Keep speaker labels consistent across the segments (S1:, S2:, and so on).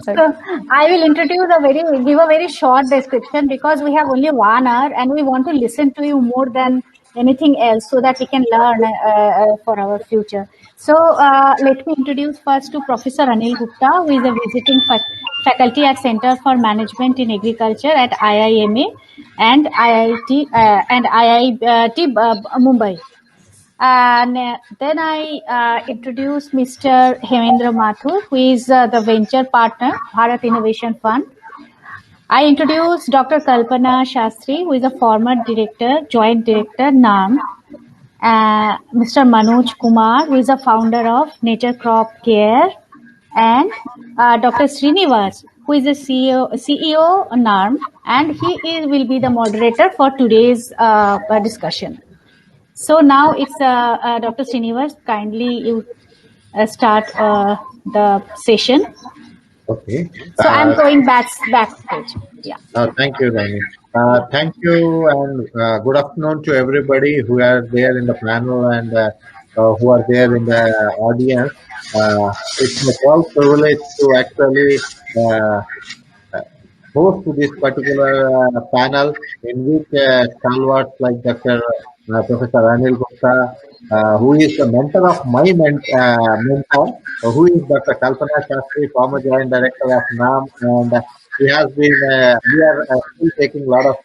S1: So I will give a very short description because we have only 1 hour and we want to listen to you more than anything else so that we can learn for our future. So let me introduce first to Professor Anil Gupta, who is a visiting faculty at Center for Management in Agriculture at IIMA and IIT Mumbai. And then I introduce Mr. Hemendra Mathur, who is the venture partner, Bharat Innovation Fund. I introduce Dr. Kalpana Shastri, who is a former director, joint director, NAM. Mr. Manoj Kumar, who is a founder of Nature Crop Care. And Dr. Srinivas, who is the CEO NARM, and will be the moderator for today's discussion. So now it's Dr. Srinivas. Kindly you start the session.
S2: Okay.
S1: So I'm going backstage. Yeah.
S2: Thank you, Rani. Thank you, and good afternoon to everybody who are there in the panel and who are there in the audience. It's my proud privilege to actually uh, host this particular panel in which stalwarts like Dr. Professor Anil Gupta, who is the mentor of my mentor, who is Dr. Kalpana Shastri, former joint director of NAM, and we are still taking a lot of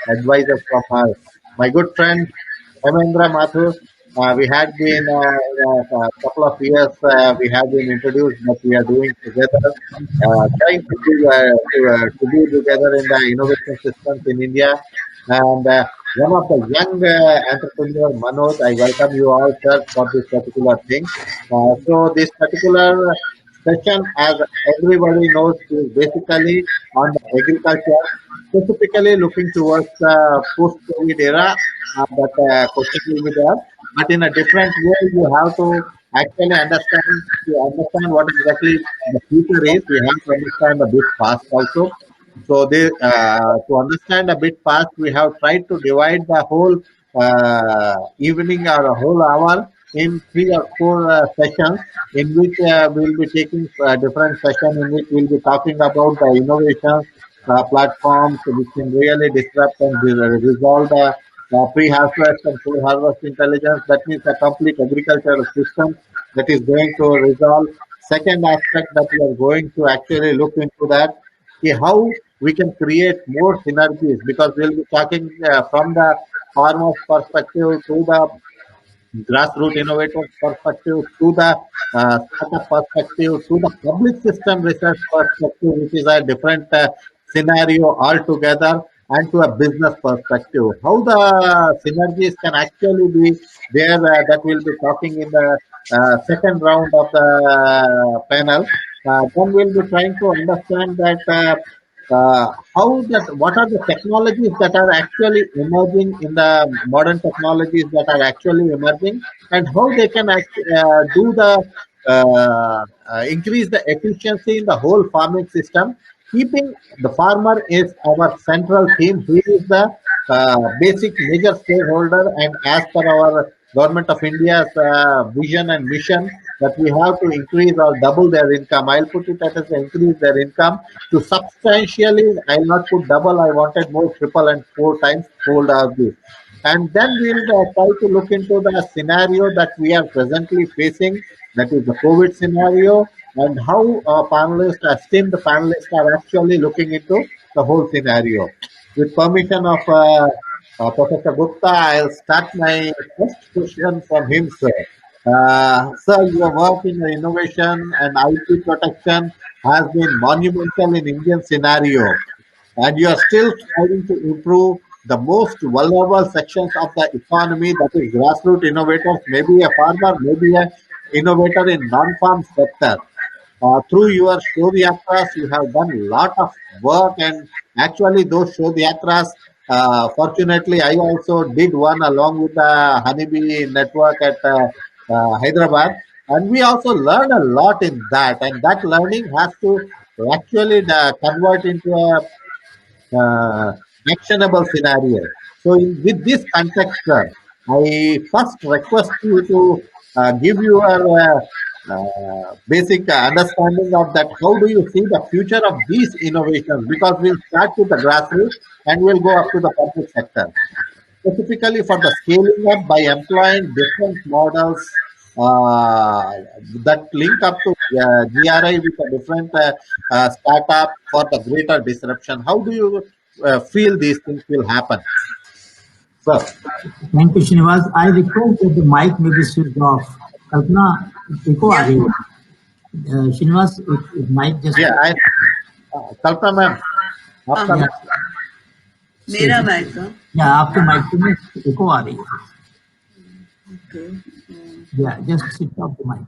S2: advices from her. My good friend Hemendra Mathur, we had been in a couple of years, we have been introduced, but we are doing together, trying to be together in the innovation systems in India. And one of the young entrepreneur, Manoj, I welcome you all, sir, for this particular thing. So this particular session, as everybody knows, is basically on the agriculture, specifically looking towards the post-COVID era. But question will be there. But in a different way, you have to actually understand what exactly the future is. We have to understand a bit past also. So to understand a bit past, we have tried to divide the whole evening or a whole hour in 3 or 4 sessions, in which we'll be taking different sessions in which we'll be talking about the innovations platforms which can really disrupt and resolve the pre-harvest and post-harvest intelligence. That means a complete agricultural system that is going to resolve. Second aspect that we are going to actually look into that is how we can create more synergies, because we'll be talking from the farmer's perspective to the grassroots innovators perspective to the startup perspective to the public system research perspective, which is a different scenario altogether, and to a business perspective. How the synergies can actually be there, that we'll be talking in the second round of the panel. Then we'll be trying to understand that what are the technologies that are actually emerging in the modern technologies that are actually emerging, and how they can do the increase the efficiency in the whole farming system, keeping the farmer is our central theme. He is the basic major stakeholder, and as per our government of India's vision and mission, that we have to increase or double their income. I'll put it as increase their income to substantially. I'll not put double. I wanted more, triple and 4 times fold of this. And then we'll try to look into the scenario that we are presently facing, that is the COVID scenario, and how esteemed panelists are actually looking into the whole scenario. With permission of Professor Gupta, I'll start my first question from him, sir. Sir, your work in innovation and IP protection has been monumental in Indian scenario, and you are still striving to improve the most vulnerable sections of the economy, that is grassroots innovators, maybe a farmer, maybe a innovator in non-farm sector. Through your Shodhyatras, you have done a lot of work, and actually those Shodhyatras, fortunately, I also did one along with the Honeybee network at Hyderabad, and we also learned a lot in that, and that learning has to actually convert into a actionable scenario. So, with this context, sir, I first request you to give your basic understanding of that. How do you see the future of these innovations? Because we'll start with the grassroots and we'll go up to the public sector. Specifically for the scaling up by employing different models that link up to GRI with a different startup for the greater disruption. How do you feel these things will happen? Sir.
S3: Thank you, Srinivas. I request that the mic may be switched off. Kalpana, echo आ रही है. Srinivas, if mic just.
S2: Yeah, Kalpana ma'am, आपका
S3: Yeah.
S4: मेरा mic का
S3: Yeah, आपके mic में echo आ रही है.
S4: Okay.
S3: Yeah, just switch off the mic.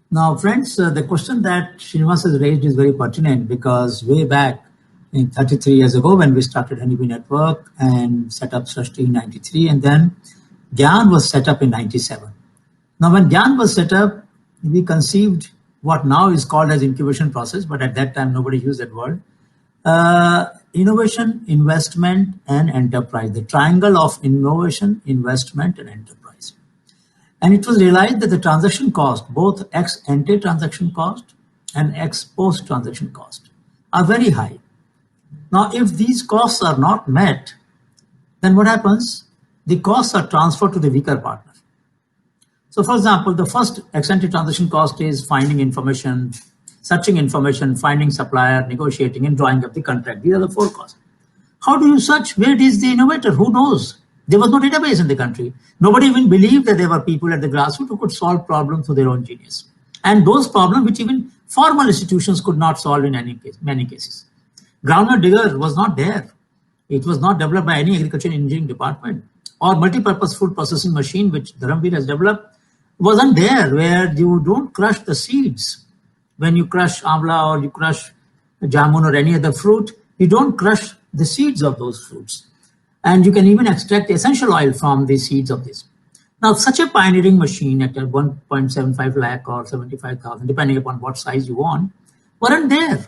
S3: Now, friends, the question that Srinivas has raised is very pertinent because way back in 33 years ago when we started Honeybee Network and set up Srashti in 93, and then Gyan was set up in 97. Now, when Gyan was set up, we conceived what now is called as incubation process, but at that time nobody used that word. Innovation, investment, and enterprise. The triangle of innovation, investment, and enterprise. And it was realized that the transaction cost, both ex ante transaction cost and ex post transaction cost, are very high. Now, if these costs are not met, then what happens? The costs are transferred to the weaker partner. So, for example, the first ex ante transaction cost is finding information, searching information, finding supplier, negotiating, and drawing up the contract. These are the four costs. How do you search? Where is the innovator? Who knows? There was no database in the country. Nobody even believed that there were people at the grassroots who could solve problems through their own genius. And those problems which even formal institutions could not solve in many cases. Groundnut digger was not there. It was not developed by any agriculture and engineering department. Or multi-purpose food processing machine, which Dharamveer has developed, wasn't there, where you don't crush the seeds. When you crush amla or you crush jamun or any other fruit, you don't crush the seeds of those fruits. And you can even extract essential oil from the seeds of this. Now, such a pioneering machine at 1.75 lakh or 75,000, depending upon what size you want, weren't there.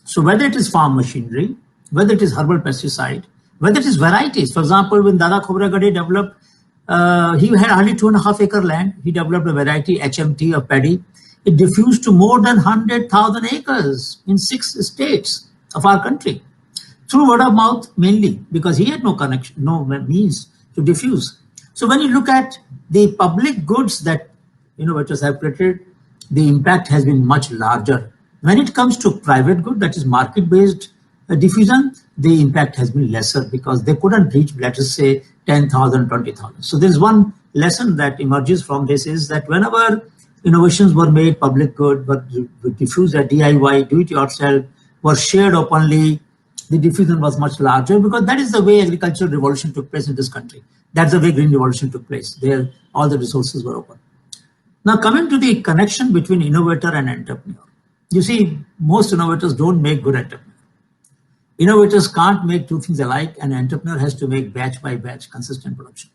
S3: So whether it is farm machinery, whether it is herbal pesticide, whether it is varieties. For example, when Dada Khobragade developed, he had only 2.5 acre land. He developed a variety HMT of paddy. It diffused to more than 100,000 acres in 6 states of our country. Through word of mouth mainly, because he had no connection, no means to diffuse. So when you look at the public goods that innovators have created, the impact has been much larger. When it comes to private good, that is market-based diffusion, the impact has been lesser because they couldn't reach, let us say, 10,000, 20,000. So there's one lesson that emerges from this is that whenever innovations were made public good, were diffused at DIY, do-it-yourself, were shared openly, the diffusion was much larger because that is the way agricultural revolution took place in this country. That's the way green revolution took place. There, all the resources were open. Now, coming to the connection between innovator and entrepreneur. You see, most innovators don't make good entrepreneurs. Innovators can't make two things alike, and an entrepreneur has to make batch by batch consistent production.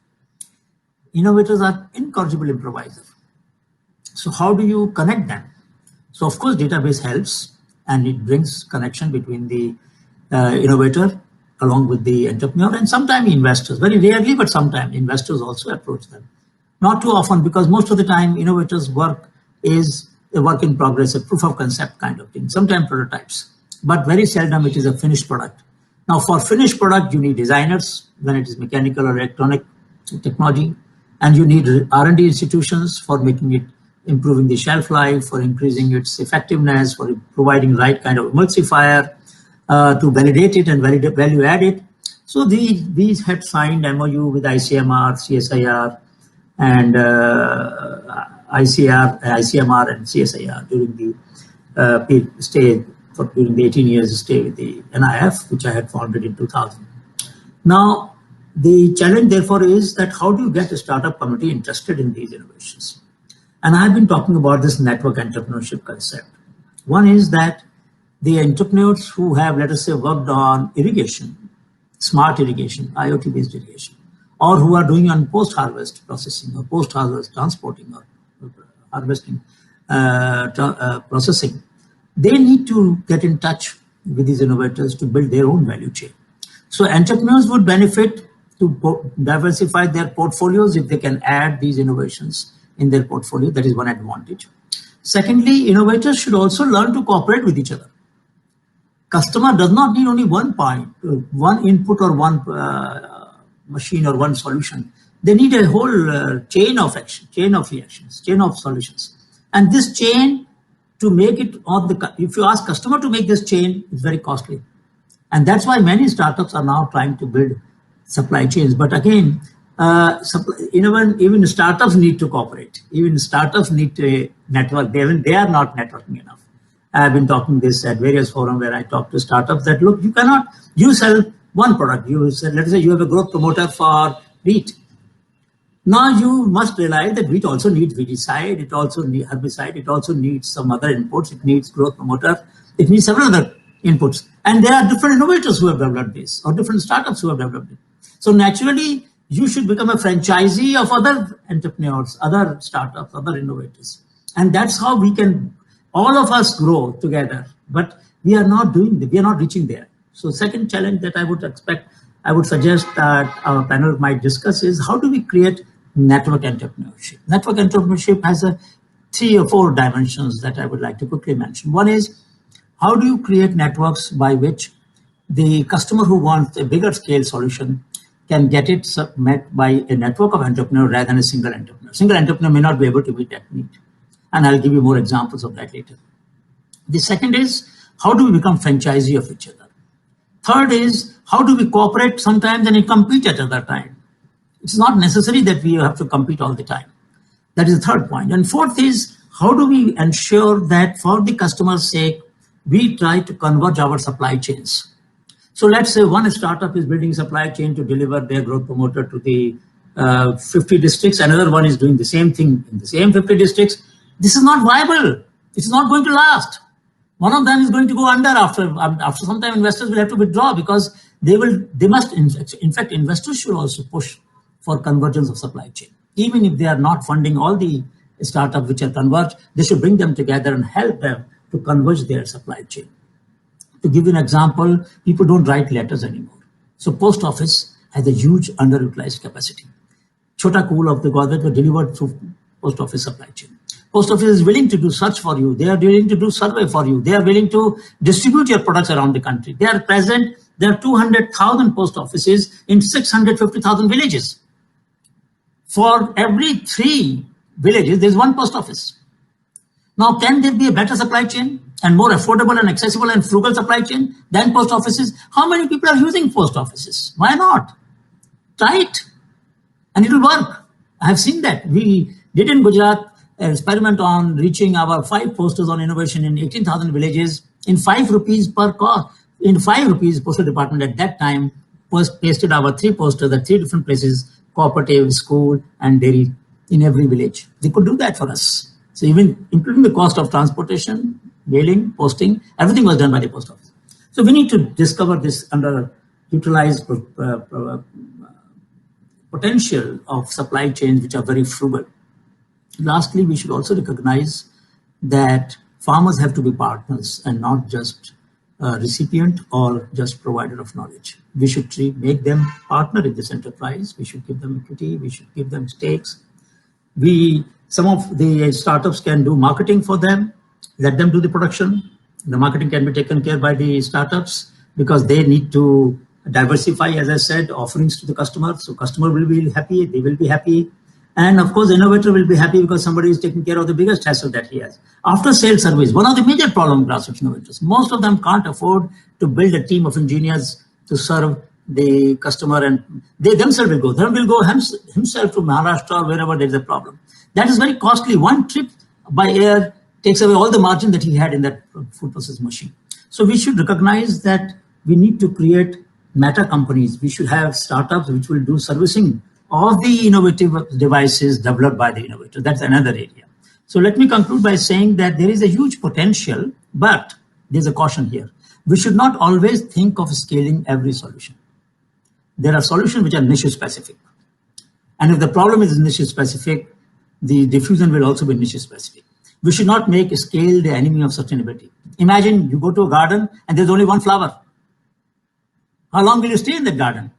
S3: Innovators are incorrigible improvisers. So how do you connect them? So of course, database helps, and it brings connection between the innovator along with the entrepreneur, and sometimes investors. Very rarely, but sometimes investors also approach them. Not too often, because most of the time innovators' work is a work in progress, a proof of concept kind of thing, sometimes prototypes, but very seldom it is a finished product. Now, for finished product, you need designers when it is mechanical or electronic technology, and you need R&D institutions for making it, improving the shelf life, for increasing its effectiveness, for providing right kind of emulsifier, to validate it and value add it. So these had signed MOU with ICMR, CSIR, and ICMR and CSIR during the stay during the 18 years stay with the NIF, which I had founded in 2000. Now, the challenge therefore is that how do you get a startup community interested in these innovations? And I've been talking about this network entrepreneurship concept. One is that the entrepreneurs who have, let us say, worked on irrigation, smart irrigation, IoT-based irrigation, or who are doing on post-harvest processing or post-harvest transporting or harvesting processing, they need to get in touch with these innovators to build their own value chain. So entrepreneurs would benefit to diversify their portfolios if they can add these innovations in their portfolio. That is one advantage. Secondly, innovators should also learn to cooperate with each other. Customer does not need only one point, one input or one machine or one solution. They need a whole chain of action, chain of reactions, chain of solutions. And this chain, to make it on the, if you ask customer to make this chain, it's very costly. And that's why many startups are now trying to build supply chains. But again, even startups need to cooperate. Even startups need to network. They are not networking enough. I've been talking this at various forums where I talk to startups that, look, you sell one product. Let's say you have a growth promoter for wheat. Now you must realize that wheat also needs weedicide, it also needs herbicide, it also needs some other inputs, it needs growth promoter, it needs several other inputs. And there are different innovators who have developed this, or different startups who have developed it. So naturally, you should become a franchisee of other entrepreneurs, other startups, other innovators. And that's how we can, all of us grow together, but we are not reaching there. So second challenge that I would suggest that our panel might discuss is how do we create network entrepreneurship? Network entrepreneurship has 3 or 4 dimensions that I would like to quickly mention. One is, how do you create networks by which the customer who wants a bigger scale solution can get it met by a network of entrepreneurs rather than a single entrepreneur. Single entrepreneur may not be able to meet that need. And I'll give you more examples of that later. The second is, how do we become franchisee of each other? Third is, how do we cooperate sometimes and compete at other time? It's not necessary that we have to compete all the time. That is the third point. And fourth is, how do we ensure that for the customer's sake, we try to converge our supply chains? So let's say one startup is building supply chain to deliver their growth promoter to the 50 districts. Another one is doing the same thing in the same 50 districts. This is not viable. It's not going to last. One of them is going to go under after some time. Investors will have to withdraw because they must. In fact, investors should also push for convergence of supply chain. Even if they are not funding all the startups which are converged, they should bring them together and help them to converge their supply chain. To give you an example, people don't write letters anymore. So post office has a huge underutilized capacity. Chota Kool of the Godrej were delivered through post office supply chain. Post office is willing to do search for you. They are willing to do survey for you. They are willing to distribute your products around the country. They are present. There are 200,000 post offices in 650,000 villages. For every 3 villages, there's one post office. Now, can there be a better supply chain and more affordable and accessible and frugal supply chain than post offices? How many people are using post offices? Why not? Try it. And it will work. I have seen that. We did in Gujarat an experiment on reaching our 5 posters on innovation in 18,000 villages in 5 rupees per cost. In 5 rupees, Postal Department at that time pasted our 3 posters at 3 different places, cooperative, school, and dairy in every village. They could do that for us. So even including the cost of transportation, mailing, posting, everything was done by the post office. So we need to discover this underutilized potential of supply chains which are very frugal. Lastly, we should also recognize that farmers have to be partners and not just recipient or just provider of knowledge. We should make them partner in this enterprise. We should give them equity. We should give them stakes. Some of the startups can do marketing for them, let them do the production. The marketing can be taken care by the startups because they need to diversify, as I said, offerings to the customer. So customer will be happy, they will be happy. And of course, the innovator will be happy because somebody is taking care of the biggest hassle that he has. After sales service, one of the major problems grassroots innovators, most of them can't afford to build a team of engineers to serve the customer, and they themselves will go. Dharm will go himself to Maharashtra or wherever there is a problem. That is very costly. One trip by air takes away all the margin that he had in that food processing machine. So we should recognize that we need to create meta companies. We should have startups which will do servicing of the innovative devices developed by the innovator. That's another area. So let me conclude by saying that there is a huge potential, but there's a caution here. We should not always think of scaling every solution. There are solutions which are niche specific. And if the problem is niche specific, the diffusion will also be niche specific. We should not make scale the enemy of sustainability. Imagine you go to a garden and there's only one flower. How long will you stay in that garden?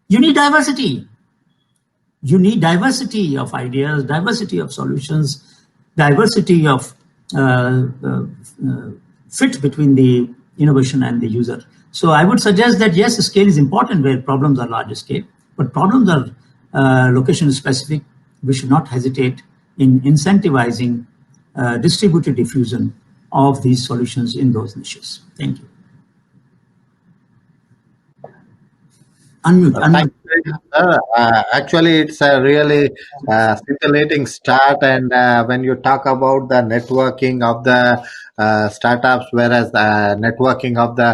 S3: You need diversity. You need diversity of ideas, diversity of solutions. diversity of fit between the innovation and the user. So I would suggest that yes, scale is important where problems are large scale, but problems are location specific. We should not hesitate in incentivizing distributed diffusion of these solutions in those niches. Thank you. Unmute.
S2: Thank you. Actually, it's a really scintillating start. And when you talk about the networking of the startups, whereas the networking of the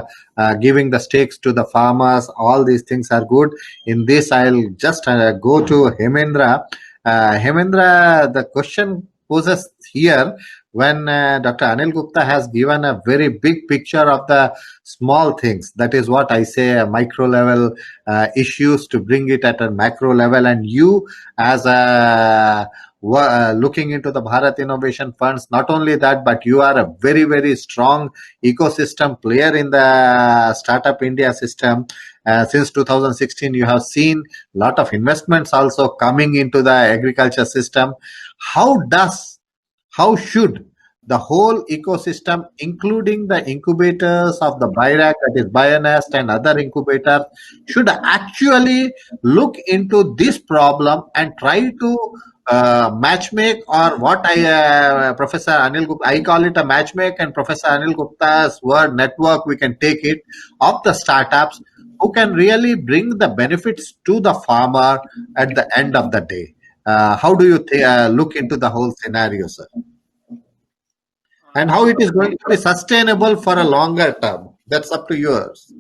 S2: giving the stakes to the farmers, all these things are good. In this, I'll just go to Hemendra. Hemendra, the question poses here when Dr. Anil Gupta has given a very big picture of the small things. That is what I say, micro level issues to bring it at a macro level. And you, as a looking into the Bharat Innovation Funds, not only that, but you are a very, very strong ecosystem player in the Startup India system. Since 2016, you have seen a lot of investments also coming into the agriculture system. How should the whole ecosystem, including the incubators of the BIRAC, that is Bionest and other incubators, should actually look into this problem and try to matchmake, or what Professor Anil Gupta, I call it a matchmake, and Professor Anil Gupta's word network, we can take it, of the startups who can really bring the benefits to the farmer at the end of the day. How do you look into the whole scenario, sir? And how it is going to be sustainable for a longer term? That's up to yours.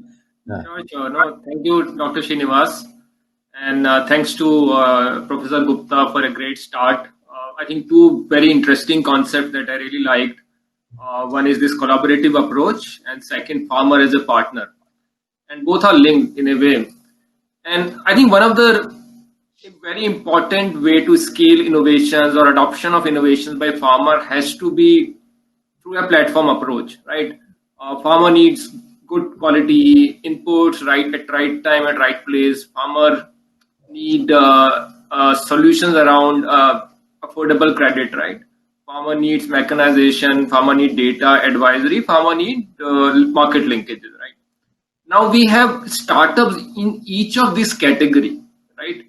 S5: Sure. No, thank you, Dr. Srinivas. And thanks to Professor Gupta for a great start. I think two very interesting concepts that I really liked. One is this collaborative approach, and second, farmer as a partner. And both are linked in a way. And I think one of the very important way to scale innovations or adoption of innovations by farmer has to be through a platform approach, right? Farmer needs good quality inputs, right at right time at right place. Farmer need solutions around affordable credit, right? Farmer needs mechanization. Farmer need data advisory. Farmer need market linkages, right? Now we have startups in each of these category, right?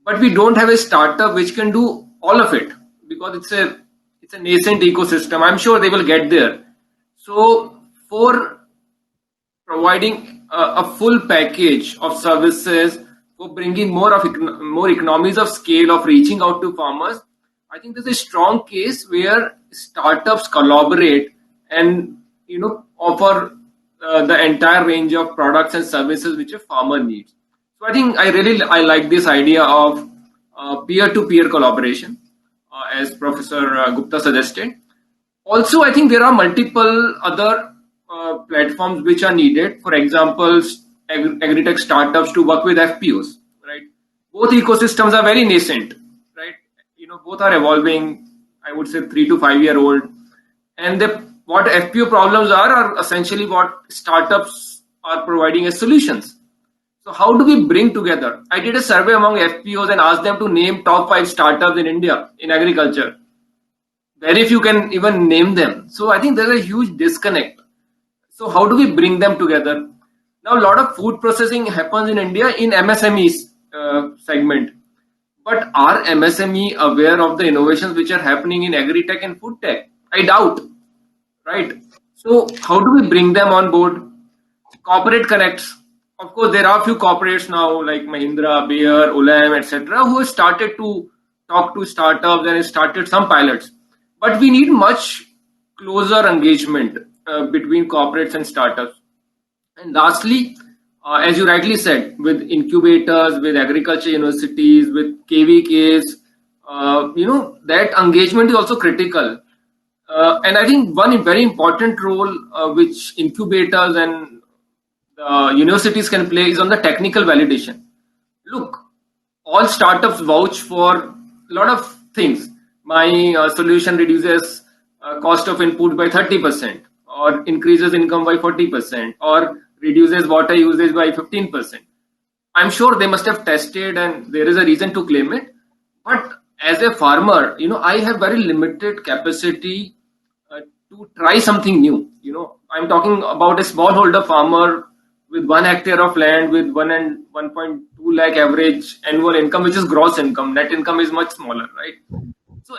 S5: But we don't have a startup which can do all of it because it's a nascent ecosystem. I'm sure they will get there. So for providing a full package of services, for bringing more economies of scale of reaching out to farmers, I think there's a strong case where startups collaborate and offer the entire range of products and services which a farmer needs. So I think I like this idea of peer-to-peer collaboration, as Professor Gupta suggested. Also, I think there are multiple other platforms which are needed. For example, agri-tech startups to work with FPOs, right? Both ecosystems are very nascent, right? Both are evolving, I would say 3 to 5 year old. And what FPO problems are essentially what startups are providing as solutions. So how do we bring together? I did a survey among FPOs and asked them to name top 5 startups in India in agriculture. Very few can even name them. So I think there's a huge disconnect. So how do we bring them together? Now, a lot of food processing happens in India in MSMEs segment. But are MSME aware of the innovations which are happening in agri-tech and food tech? I doubt, right? So how do we bring them on board? Corporate connects. Of course, there are a few corporates now like Mahindra, Bayer, Olam, etc., who have started to talk to startups and started some pilots. But we need much closer engagement between corporates and startups. And lastly, as you rightly said, with incubators, with agriculture universities, with KVKs, that engagement is also critical. And I think one very important role which incubators and universities can play is on the technical validation. Look, all startups vouch for a lot of things. My solution reduces cost of input by 30%, or increases income by 40%, or reduces water usage by 15%. I'm sure they must have tested and there is a reason to claim it. But as a farmer, I have very limited capacity to try something new. I'm talking about a smallholder farmer with 1 hectare of land with 1 and 1.2 lakh average annual income, which is gross income. Net income is much smaller, right? So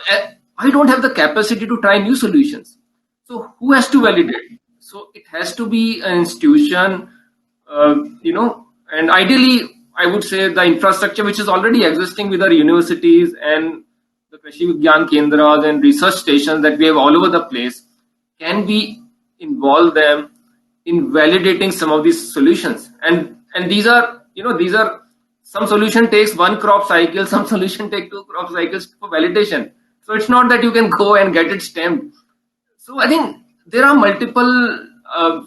S5: I don't have the capacity to try new solutions. So who has to validate? So it has to be an institution, and ideally, I would say the infrastructure which is already existing with our universities and the Krishi Vigyan Kendras and research stations that we have all over the place. Can we involve them in validating some of these solutions? And these are some solution takes 1 crop cycle, some solution take 2 crop cycles for validation. So it's not that you can go and get it stamped. So I think there are multiple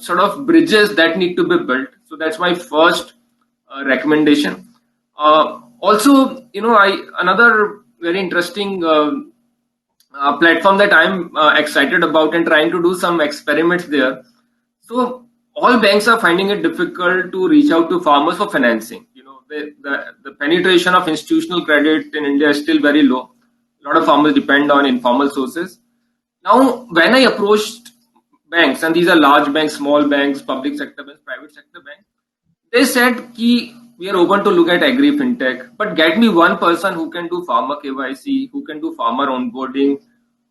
S5: sort of bridges that need to be built. So that's my first recommendation. Also, another very interesting platform that I'm excited about and trying to do some experiments there. So all banks are finding it difficult to reach out to farmers for financing. The penetration of institutional credit in India is still very low. A lot of farmers depend on informal sources. Now, when I approached banks, and these are large banks, small banks, public sector banks, private sector banks, they said ki we are open to look at agri fintech, but get me one person who can do farmer KYC, who can do farmer onboarding,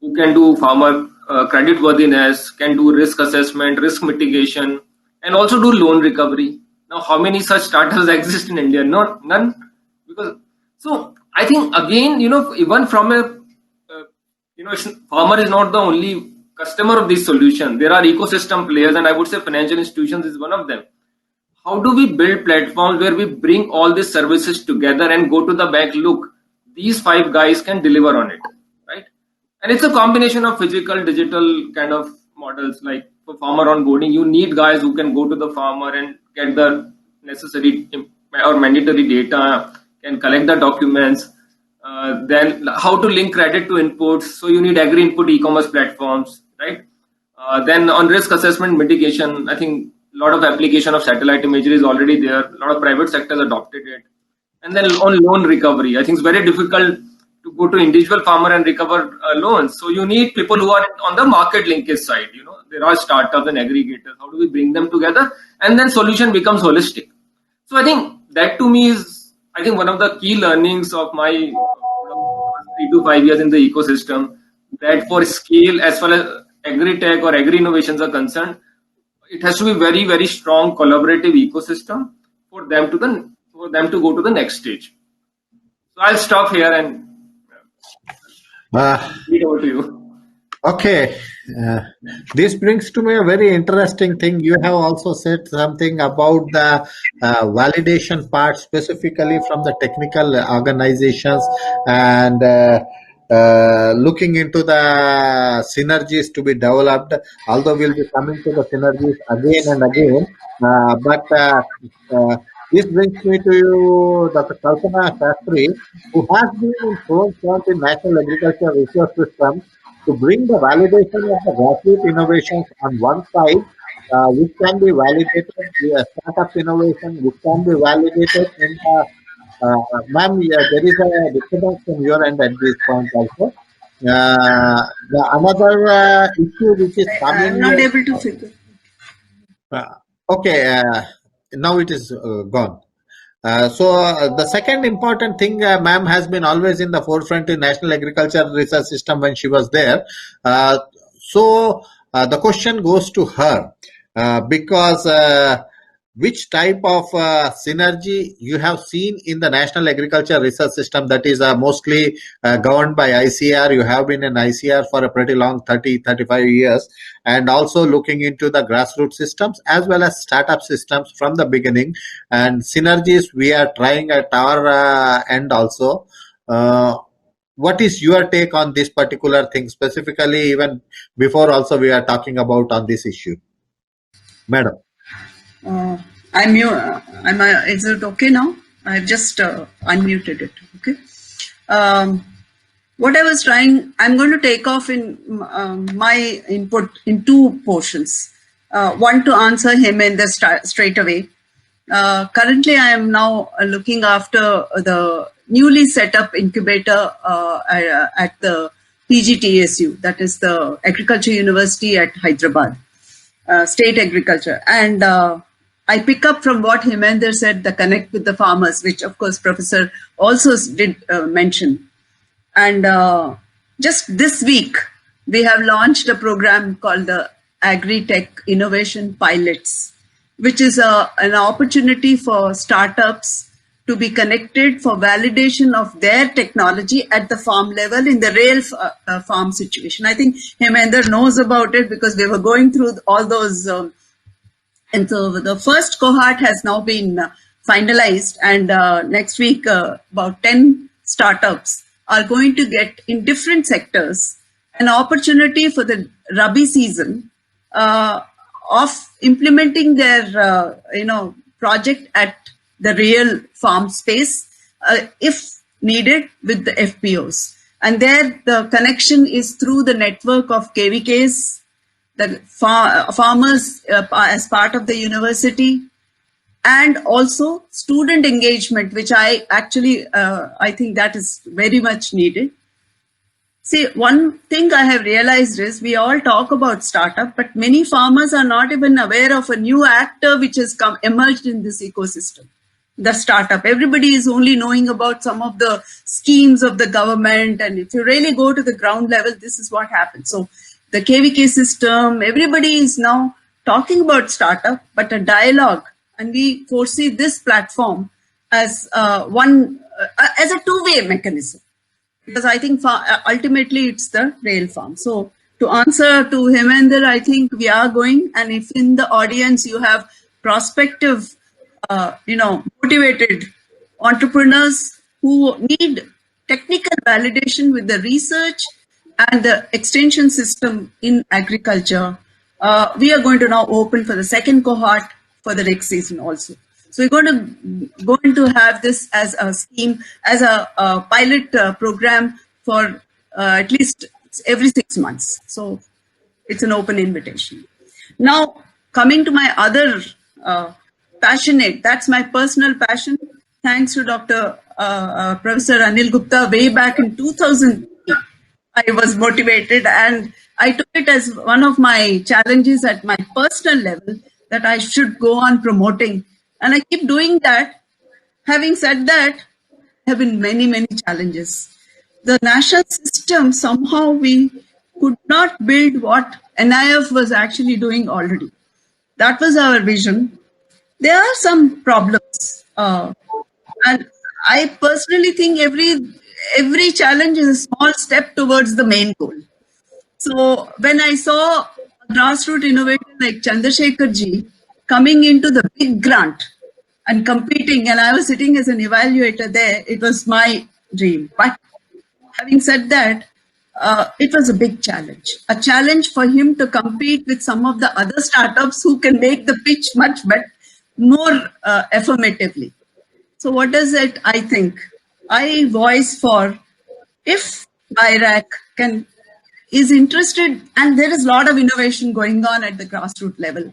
S5: who can do farmer credit worthiness, can do risk assessment, risk mitigation, and also do loan recovery. Now, how many such startups exist in India? None. So I think again, even from a farmer is not the only customer of this solution. There are ecosystem players, and I would say financial institutions is one of them. How do we build platforms where we bring all these services together and go to the bank? Look, these 5 guys can deliver on it, right? And it's a combination of physical, digital kind of models. Like for farmer onboarding, you need guys who can go to the farmer and get the necessary or mandatory data, can collect the documents. Then how to link credit to inputs. So you need agri input e-commerce platforms, right? Then on risk assessment mitigation, I think a lot of application of satellite imagery is already there. A lot of private sectors adopted it. And then on loan recovery, I think it's very difficult to go to individual farmer and recover loans. So you need people who are on the market linkage side. There are startups and aggregators. How do we bring them together? And then solution becomes holistic. So I think that to me is, one of the key learnings of my 3 to 5 years in the ecosystem, that for scale as far as agri-tech or agri-innovations are concerned, it has to be very, very strong collaborative ecosystem for them to go to the next stage. So I'll stop here and lead over to you.
S2: Okay. This brings to me a very interesting thing. You have also said something about the validation part, specifically from the technical organizations, and looking into the synergies to be developed. Although we'll be coming to the synergies again and again, but this brings me to you, Dr. Kalpana Shastri, who has been in forefront in National Agriculture Research System to bring the validation of the grassroots innovations on one side, which can be validated, startup innovation, which can be validated in the ma'am, there is a disturbance from your end at this point also. Another issue which is coming.
S4: I'm not able to figure.
S2: Okay, now it is gone. So the second important thing, ma'am has been always in the forefront in National Agriculture Research System when she was there. So the question goes to her because which type of synergy you have seen in the National Agriculture Research System that is mostly governed by ICAR. You have been in ICAR for a pretty long 35 years, and also looking into the grassroots systems as well as startup systems from the beginning, and synergies we are trying at our end also. What is your take on this particular thing, specifically even before also we are talking about on this issue? Madam.
S4: Is it okay now? I've just unmuted it. Okay. What I was trying, I'm going to take off in my input in 2 portions. One to answer him in the straight away. Currently, I am now looking after the newly set up incubator at the PGTSU, that is the Agriculture University at Hyderabad, State Agriculture. And I pick up from what Hemendra said, the connect with the farmers, which of course Professor also did mention. And just this week, we have launched a program called the Agri-Tech Innovation Pilots, which is an opportunity for startups to be connected for validation of their technology at the farm level in the real farm situation. I think Hemendra knows about it because we were going through all those. And so the first cohort has now been finalized, and next week about 10 startups are going to get in different sectors an opportunity for the Rabi season of implementing their project at the real farm space if needed with the FPOs. And there the connection is through the network of KVKs, the farmers as part of the university, and also student engagement, which I think that is very much needed. See, one thing I have realized is we all talk about startup, but many farmers are not even aware of a new actor which has emerged in this ecosystem, the startup. Everybody is only knowing about some of the schemes of the government, and if you really go to the ground level, this is what happens. So the KVK system, everybody is now talking about startup, but a dialogue, and we foresee this platform as as a two-way mechanism. Because I think ultimately it's the rail farm. So to answer to Hemendra, I think we are going, and if in the audience you have prospective, motivated entrepreneurs who need technical validation with the research and the extension system in agriculture, we are going to now open for the second cohort for the next season also. So we're going to have this as a scheme, as a pilot program for at least every 6 months. So it's an open invitation. Now, coming to my other passionate, that's my personal passion. Thanks to Dr. Professor Anil Gupta, way back in 2000, I was motivated, and I took it as one of my challenges at my personal level that I should go on promoting. And I keep doing that. Having said that, there have been many, many challenges. The national system, somehow we could not build what NIF was actually doing already. That was our vision. There are some problems. And I personally think every challenge is a small step towards the main goal. So when I saw a grassroots innovator like Chandrasekhar ji coming into the big grant and competing, and I was sitting as an evaluator there, it was my dream. But having said that, it was a big challenge. A challenge for him to compete with some of the other startups who can make the pitch much better, more affirmatively. So what does it, I think? I voice for, if BIRAC is interested, and there is a lot of innovation going on at the grassroots level,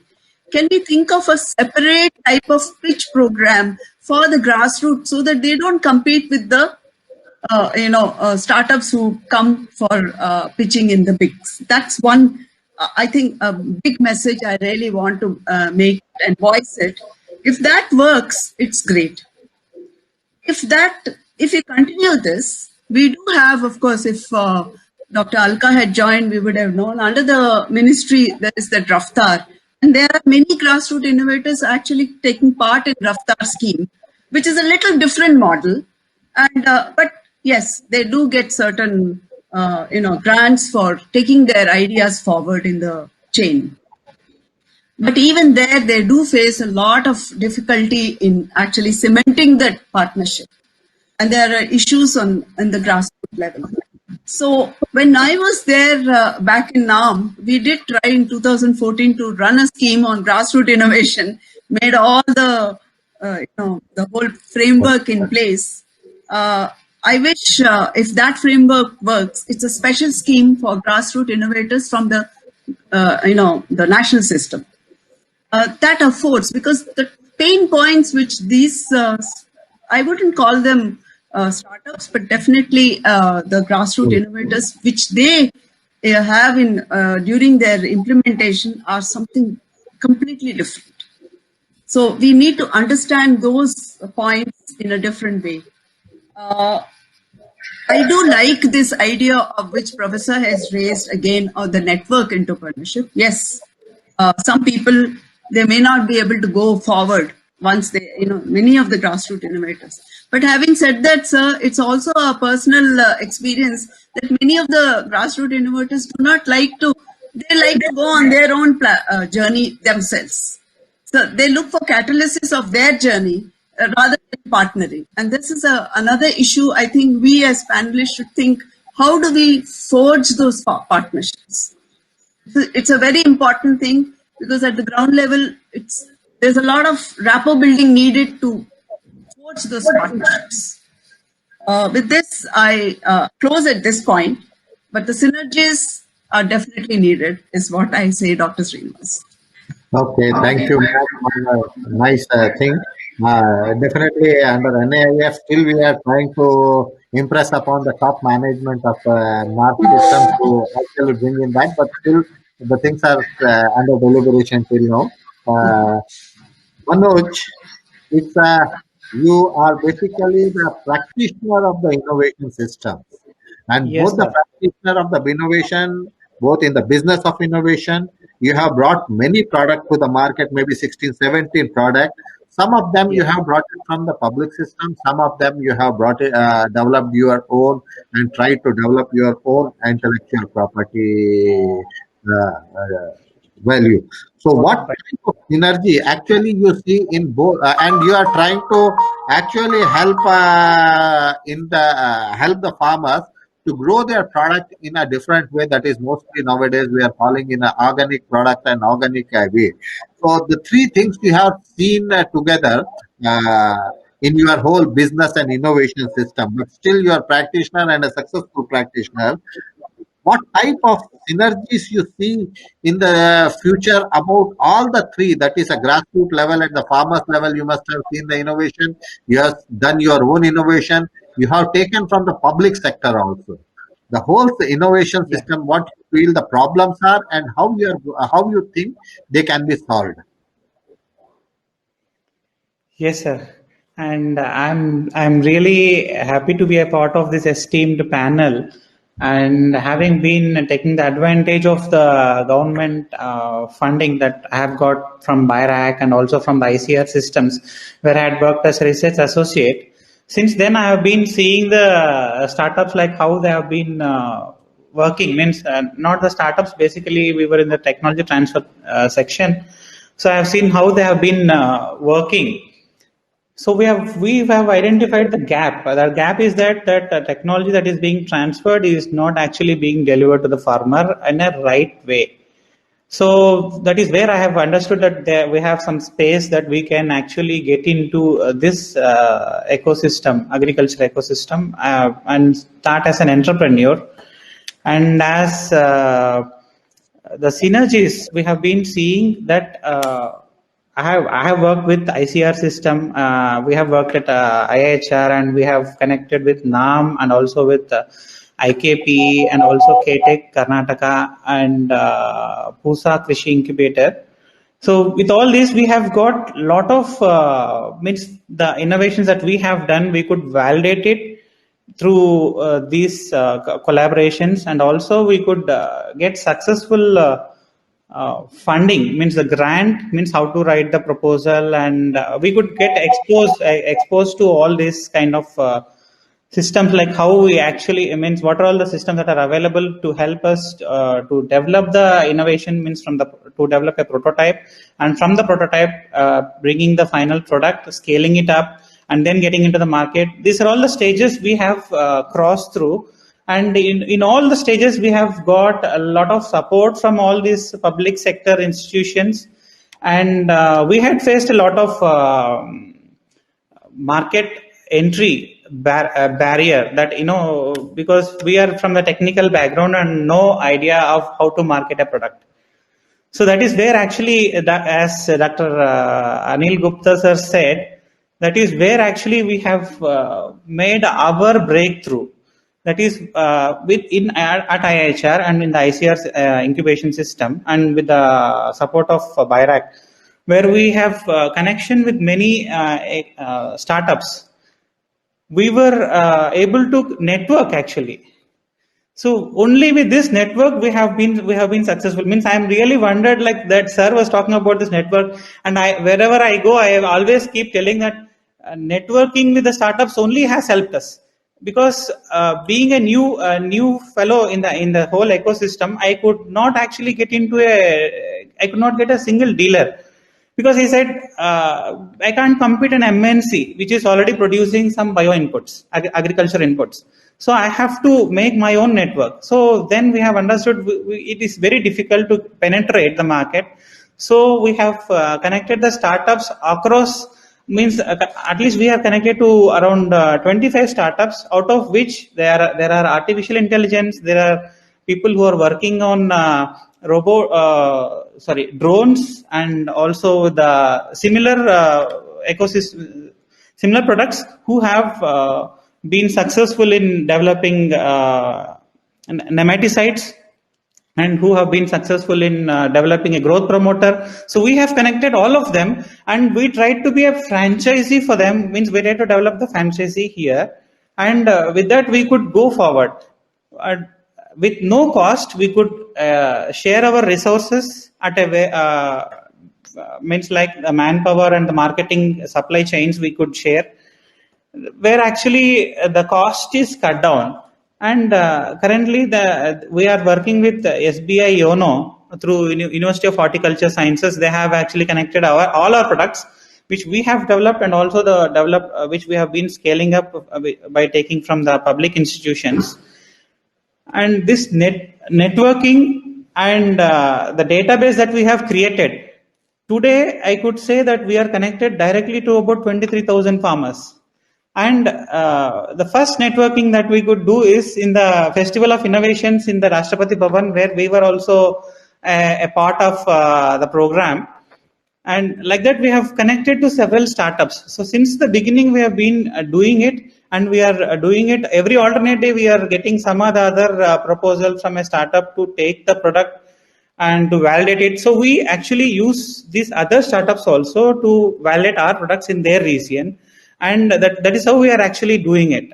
S4: can we think of a separate type of pitch program for the grassroots so that they don't compete with the startups who come for pitching in the bigs? That's one, I think, a big message I really want to make and voice it. If that works, it's great. If we continue this, we do have, of course, if Dr. Alka had joined, we would have known, under the ministry, there is the Raftar. And there are many grassroots innovators actually taking part in Raftar scheme, which is a little different model. And but yes, they do get certain grants for taking their ideas forward in the chain. But even there, they do face a lot of difficulty in actually cementing that partnership. And there are issues in the grassroots level. So when I was there back in NAM, we did try in 2014 to run a scheme on grassroots innovation, made all the whole framework in place. I wish if that framework works, it's a special scheme for grassroots innovators from the the national system. That affords, because the pain points which these I wouldn't call them startups, but definitely the grassroots innovators, which they have in during their implementation, are something completely different. So we need to understand those points in a different way. I do like this idea of which Professor has raised again of the network entrepreneurship. Yes, some people, they may not be able to go forward once they, many of the grassroots innovators. But having said that, sir, it's also a personal experience that many of the grassroots innovators do not like to, they like to go on their own journey themselves. So they look for catalysis of their journey rather than partnering. And this is another issue I think we as panelists should think, how do we forge those partnerships? It's a very important thing because at the ground level, there's a lot of rapport building needed to forge those partnerships. With this, I close at this point, but the synergies are definitely needed, is what I say, Dr. Srinivas.
S2: Okay, thank you. Nice thing. Definitely under NAIF, still we are trying to impress upon the top management of Mark system to actually bring in that, but still the things are under deliberation till now. Manoj, it's you are basically the practitioner of the innovation systems, and
S6: Yes,
S2: both the
S6: sir.
S2: practitioner of the innovation, both in the business of innovation, you have brought many products to the market, maybe 16, 17 products. Some of them you have brought it from the public system. Some of them you have brought it, developed your own and tried to develop your own intellectual property value. So, what type of synergy actually you see in both, and you are trying to actually help help the farmers to grow their product in a different way. That is mostly nowadays we are calling in an organic product and organic way. So the three things you have seen together in your whole business and innovation system, but still you are practitioner and a successful practitioner. What type of synergies you see in the future about all the three? That is a grassroots level, at the farmers level you must have seen the innovation, you have done your own innovation, you have taken from the public sector also, the whole innovation
S6: Yeah.
S2: system, what you feel the problems are and how you think they can be solved.
S6: Yes, sir. And I'm really happy to be a part of this esteemed panel. And having been taking the advantage of the government funding that I have got from BIRAC and also from the ICR systems, where I had worked as a research associate. Since then, I have been seeing the startups, like how they have been working. Means not the startups. Basically, we were in the technology transfer section, so I have seen how they have been working. So we have identified the gap. The gap is that technology that is being transferred is not actually being delivered to the farmer in a right way. So that is where I have understood that we have some space that we can actually get into this ecosystem, agriculture ecosystem, and start as an entrepreneur. And as the synergies we have been seeing that. I have worked with ICR system. We have worked at IHR, and we have connected with NAM and also with IKP and also KTech Karnataka and Pusa Krishi Incubator. So with all this, we have got lot of means the innovations that we have done. We could validate it through these collaborations, and also we could get successful. Funding means the grant means how to write the proposal, and we could get exposed to all these kind of systems, like how we actually means what are all the systems that are available to help us to develop the innovation, means to develop a prototype, and from the prototype bringing the final product, scaling it up, and then getting into the market. These are all the stages we have crossed through. And in all the stages, we have got a lot of support from all these public sector institutions. And we had faced a lot of market entry barrier that, because we are from the technical background and no idea of how to market a product. So that is where actually, as Dr. Anil Gupta sir said, That is where actually we have made our breakthrough. That is at IHR and in the ICR's incubation system, and with the support of BIRAC, where we have connection with many startups. We were able to network actually. So only with this network we have been successful. Means I am really wondered, like that sir was talking about this network, and wherever I go, I always keep telling that networking with the startups only has helped us, because being a new fellow in the whole ecosystem, I could not actually I could not get a single dealer, because he said I can't compete an MNC which is already producing some bio inputs, agriculture inputs. So I have to make my own network. So then we have understood it is very difficult to penetrate the market. So we have connected the startups across, means at least we have connected to around 25 startups, out of which there are artificial intelligence, there are people who are working on drones, and also the similar ecosystem, similar products, who have been successful in developing nematicides, and who have been successful in developing a growth promoter. So we have connected all of them, and we tried to be a franchisee for them. Means we tried to develop the franchisee here, and with that we could go forward. With no cost, we could share our resources at a way, means like the manpower and the marketing supply chains we could share, where actually the cost is cut down. And currently we are working with SBI Yono through University of Horticulture Sciences. They have actually connected all our products which we have developed, and also which we have been scaling up by taking from the public institutions. And this networking and the database that we have created, today I could say that we are connected directly to about 23,000 farmers. And the first networking that we could do is in the Festival of Innovations in the Rashtrapati Bhavan, where we were also a part of the program. And like that, we have connected to several startups. So since the beginning, we have been doing it, and we are doing it every alternate day. We are getting some other proposal from a startup to take the product and to validate it. So we actually use these other startups also to validate our products in their region. And that is how we are actually doing it.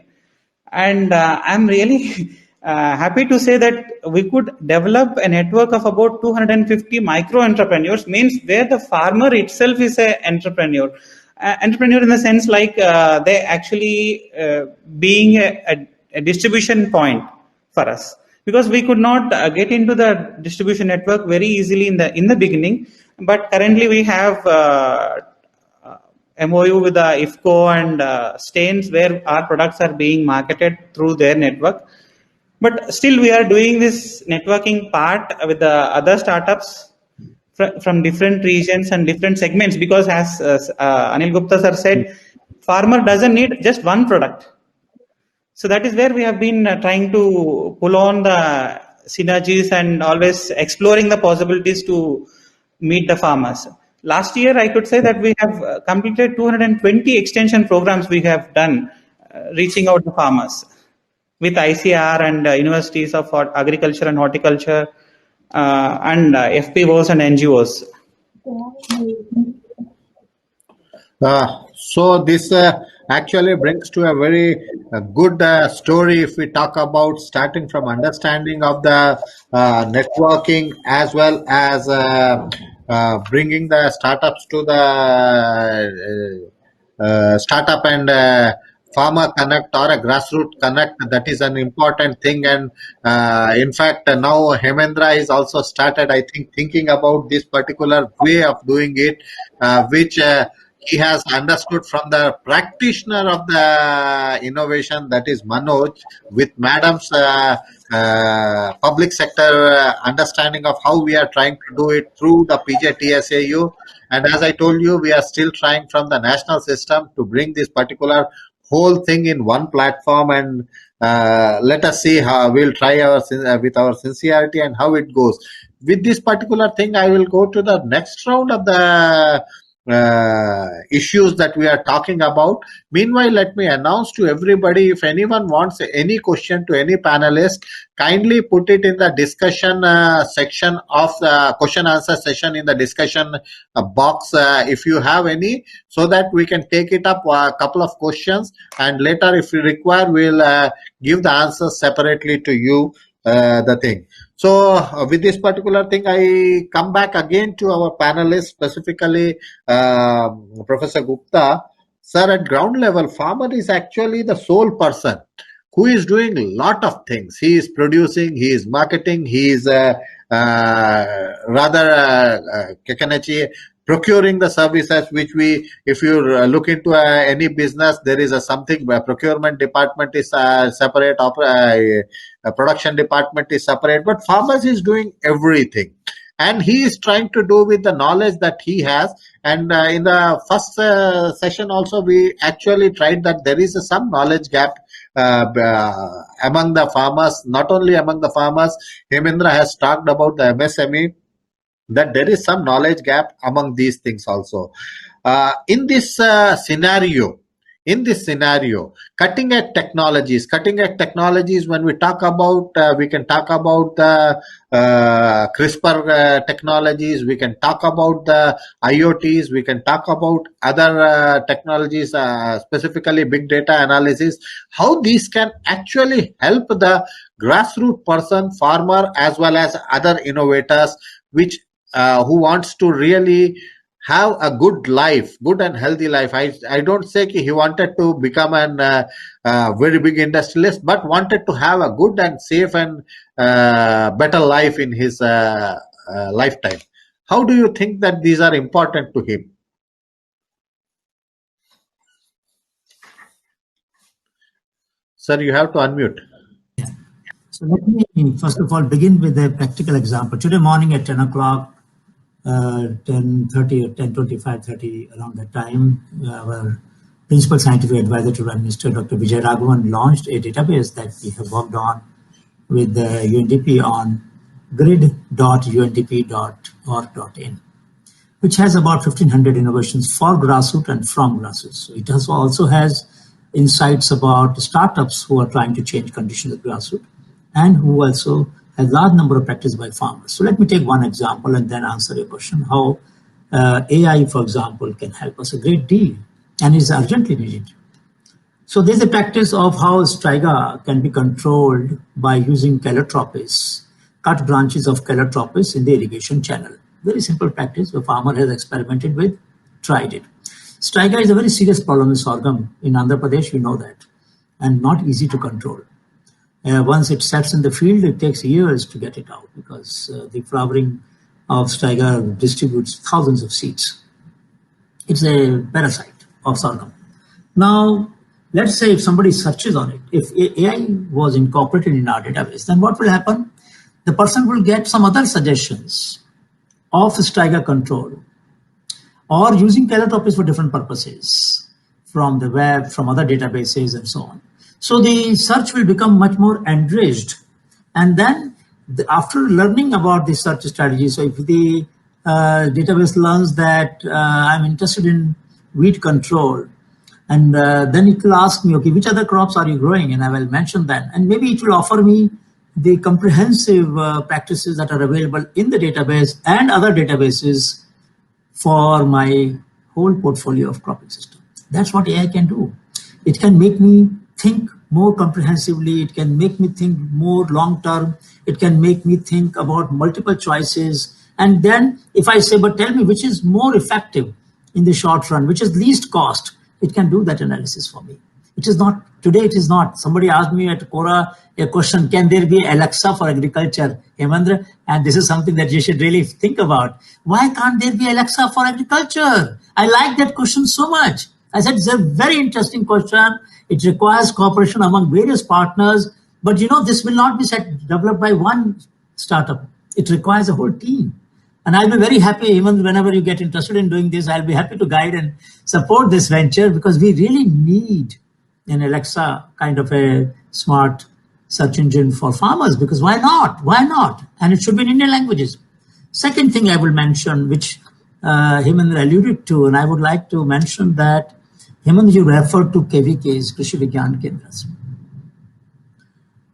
S6: And I'm really happy to say that we could develop a network of about 250 micro entrepreneurs, means where the farmer itself is an entrepreneur. Entrepreneur in the sense like they actually being a distribution point for us, because we could not get into the distribution network very easily in the beginning. But currently we have MOU with the IFCO and Stains, where our products are being marketed through their network. But still we are doing this networking part with the other startups from different regions and different segments, because as Anil Gupta sir said, farmer doesn't need just one product. So that is where we have been trying to pull on the synergies and always exploring the possibilities to meet the farmers. Last year, I could say that we have completed 220 extension programs we have done, reaching out to farmers with ICR and universities of agriculture and horticulture, and FPOs and NGOs.
S2: So this actually brings to a very good story if we talk about starting from understanding of the networking, as well as bringing the startups to the startup and farmer connect, or a grassroots connect. That is an important thing. And in fact, now Hemendra is also started, I think, thinking about this particular way of doing it, which he has understood from the practitioner of the innovation, that is Manoj, with Madam's public sector understanding of how we are trying to do it through the PJTSAU. And as I told you, we are still trying from the national system to bring this particular whole thing in one platform. And let us see how we'll try with our sincerity and how it goes. With this particular thing, I will go to the next round of the issues that we are talking about. Meanwhile, let me announce to everybody, if anyone wants any question to any panelist, kindly put it in the discussion section of the question answer session in the discussion box if you have any, so that we can take it up a couple of questions, and later if you require we'll give the answers separately to you, the thing. So with this particular thing, I come back again to our panelists, specifically Professor Gupta. Sir, at ground level, farmer is actually the sole person who is doing a lot of things. He is producing, he is marketing, he is procuring the services which we, if you look into any business, there is a something where procurement department is separate, production department is separate, but farmers is doing everything. And he is trying to do with the knowledge that he has. And in the first session also, we actually tried that there is some knowledge gap among the farmers, not only among the farmers. Hemendra has talked about the MSME, that there is some knowledge gap among these things also. In this scenario, cutting edge technologies, when we talk about, we can talk about the CRISPR technologies, we can talk about the IoTs, we can talk about other technologies, specifically big data analysis, how these can actually help the grassroots person, farmer, as well as other innovators, which who wants to really have a good life, good and healthy life. I don't say he wanted to become an very big industrialist, but wanted to have a good and safe and better life in his lifetime. How do you think that these are important to him? Sir, you have to unmute.
S3: Yeah. So let me first of all begin with a practical example. Today morning at 10 o'clock, 10:30 or 10:25:30, around that time, our principal scientific advisor to Prime Minister, Dr. Vijay Raghavan, launched a database that we have worked on with the UNDP on grid.undp.org.in, which has about 1,500 innovations for grassroots and from grassroots. So it also has insights about startups who are trying to change conditions at grassroots, and who also a large number of practice by farmers. So let me take one example and then answer your question, how AI, for example, can help us a great deal and is urgently needed. So there's a practice of how Striga can be controlled by using calotropis, cut branches of calotropis in the irrigation channel. Very simple practice the farmer has experimented with, tried it. Striga is a very serious problem in sorghum. In Andhra Pradesh, we know that, and not easy to control. Once it sets in the field, it takes years to get it out, because the flowering of Striga distributes thousands of seeds. It's a parasite of sorghum. Now, let's say if somebody searches on it, if AI was incorporated in our database, then what will happen? The person will get some other suggestions of Striga control, or using calotropis for different purposes from the web, from other databases, and so on. So the search will become much more enriched. And then after learning about the search strategy, so if the database learns that I'm interested in weed control, and then it will ask me, okay, which other crops are you growing? And I will mention that. And maybe it will offer me the comprehensive practices that are available in the database and other databases for my whole portfolio of cropping system. That's what AI can do. It can make me think more comprehensively. It can make me think more long term. It can make me think about multiple choices. And then if I say, but tell me which is more effective in the short run, which is least cost, it can do that analysis for me. It is not, today it is not. Somebody asked me at Quora a question, can there be Alexa for agriculture, Hemendra? And this is something that you should really think about. Why can't there be Alexa for agriculture? I like that question so much. I said, it's a very interesting question. It requires cooperation among various partners. But you know, this will not be developed by one startup. It requires a whole team. And I'll be very happy, even whenever you get interested in doing this, I'll be happy to guide and support this venture, because we really need an Alexa kind of a smart search engine for farmers, because why not? Why not? And it should be in Indian languages. Second thing I will mention, which Hemendra alluded to, and I would like to mention that Hemendra, you referred to KVKs, Krishi Vigyan Kendras.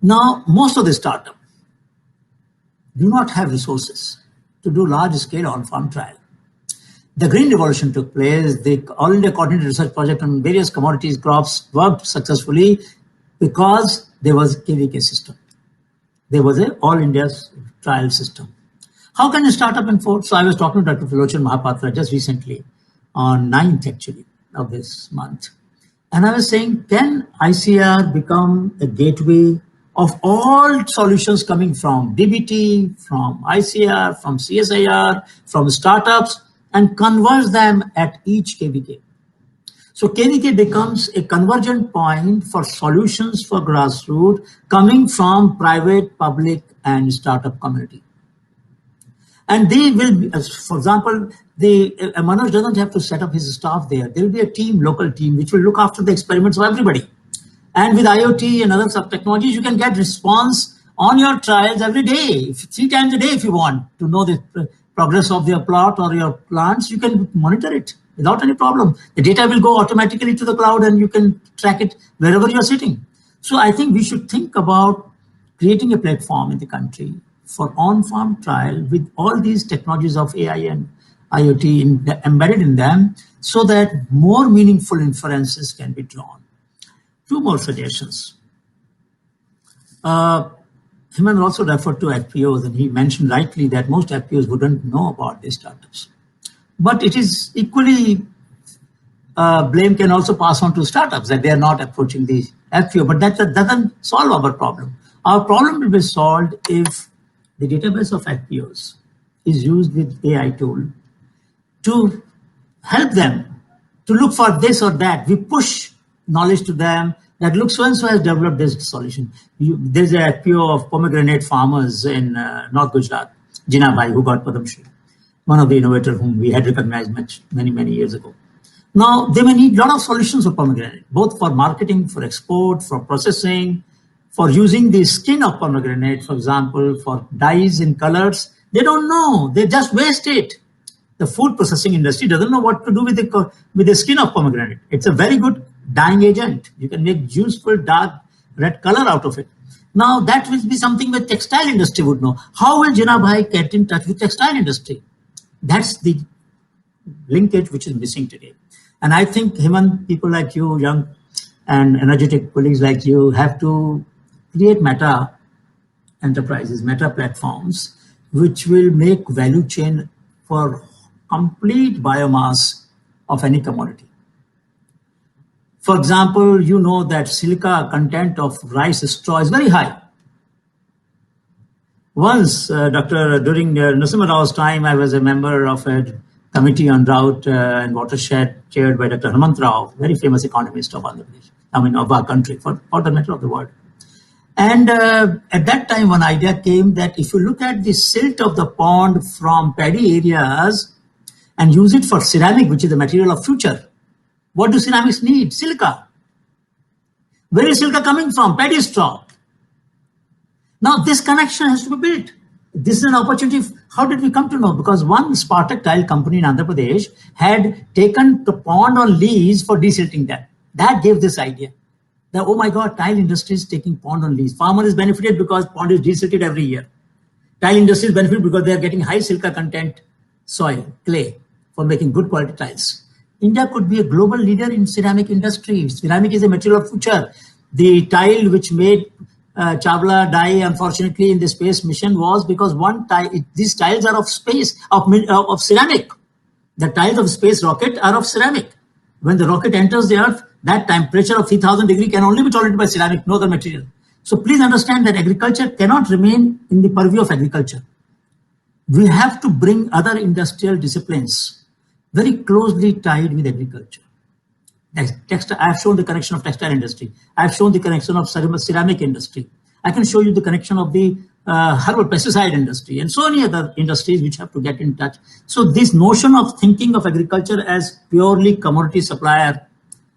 S3: Now, most of the startups do not have resources to do large-scale on-farm trial. The Green Revolution took place. The All India Coordinated Research Project on various commodities crops worked successfully because there was a KVK system. There was an All India trial system. How can you start up in Ford? So I was talking to Dr. Philochan Mahapatra just recently, on 9th actually of this month. And I was saying, can ICR become a gateway of all solutions coming from DBT, from ICR, from CSIR, from startups, and converge them at each KVK? So KVK becomes a convergent point for solutions for grassroots coming from private, public, and startup community. And they will be, for example, Manoj doesn't have to set up his staff there. There will be a team, local team, which will look after the experiments of everybody. And with IoT and other sub-technologies, you can get response on your trials every day, 3 times a day if you want to know the progress of your plot or your plants. You can monitor it without any problem. The data will go automatically to the cloud and you can track it wherever you're sitting. So I think we should think about creating a platform in the country for on-farm trial with all these technologies of AI and IoT embedded in them so that more meaningful inferences can be drawn. 2 more suggestions. Hemendra also referred to FPOs, and he mentioned rightly that most FPOs wouldn't know about these startups. But it is equally, blame can also pass on to startups that they are not approaching the FPO, but that doesn't solve our problem. Our problem will be solved if the database of FPOs is used with AI tool to help them to look for this or that. We push knowledge to them that look, so-and-so has developed this solution. There's a FPO of pomegranate farmers in North Gujarat, Jina Bhai, who got Padma Shri, one of the innovators whom we had recognized many years ago. Now, they may need a lot of solutions for pomegranate, both for marketing, for export, for processing, for using the skin of pomegranate, for example, for dyes and colors. They don't know. They just waste it. The food processing industry doesn't know what to do with the skin of pomegranate. It's a very good dyeing agent. You can make useful dark red color out of it. Now, that will be something that textile industry would know. How will Jina Bhai get in touch with textile industry? That's the linkage which is missing today. And I think, Hemant, people like you, young and energetic colleagues like you, have to create meta enterprises, meta platforms, which will make value chain for complete biomass of any commodity. For example, you know that silica content of rice straw is very high. Once, during Narasimha Rao's time, I was a member of a committee on drought and watershed chaired by Dr. Hemant Rao, very famous economist of Andhra Pradesh, of our country, for the matter of the world. And at that time, one idea came that if you look at the silt of the pond from paddy areas and use it for ceramic, which is the material of future, what do ceramics need? Silica. Where is silica coming from? Paddy straw. Now, this connection has to be built. This is an opportunity. How did we come to know? Because one Spartak tile company in Andhra Pradesh had taken the pond on lease for desilting them. That gave this idea. That, oh my God, tile industry is taking pond on lease. Farmer is benefited because pond is desilted every year. Tile industry is benefited because they are getting high silica content soil, clay, for making good quality tiles. India could be a global leader in ceramic industry. Ceramic is a material of future. The tile which made Chawla die, unfortunately, in the space mission was because one tile, these tiles are of space, of ceramic. The tiles of space rocket are of ceramic. When the rocket enters the earth, that temperature of 3000 degrees can only be tolerated by ceramic, no other material. So please understand that agriculture cannot remain in the purview of agriculture. We have to bring other industrial disciplines very closely tied with agriculture. I have shown the connection of textile industry. I have shown the connection of ceramic industry. I can show you the connection of the herbal pesticide industry and so many other industries which have to get in touch. So this notion of thinking of agriculture as purely commodity supplier,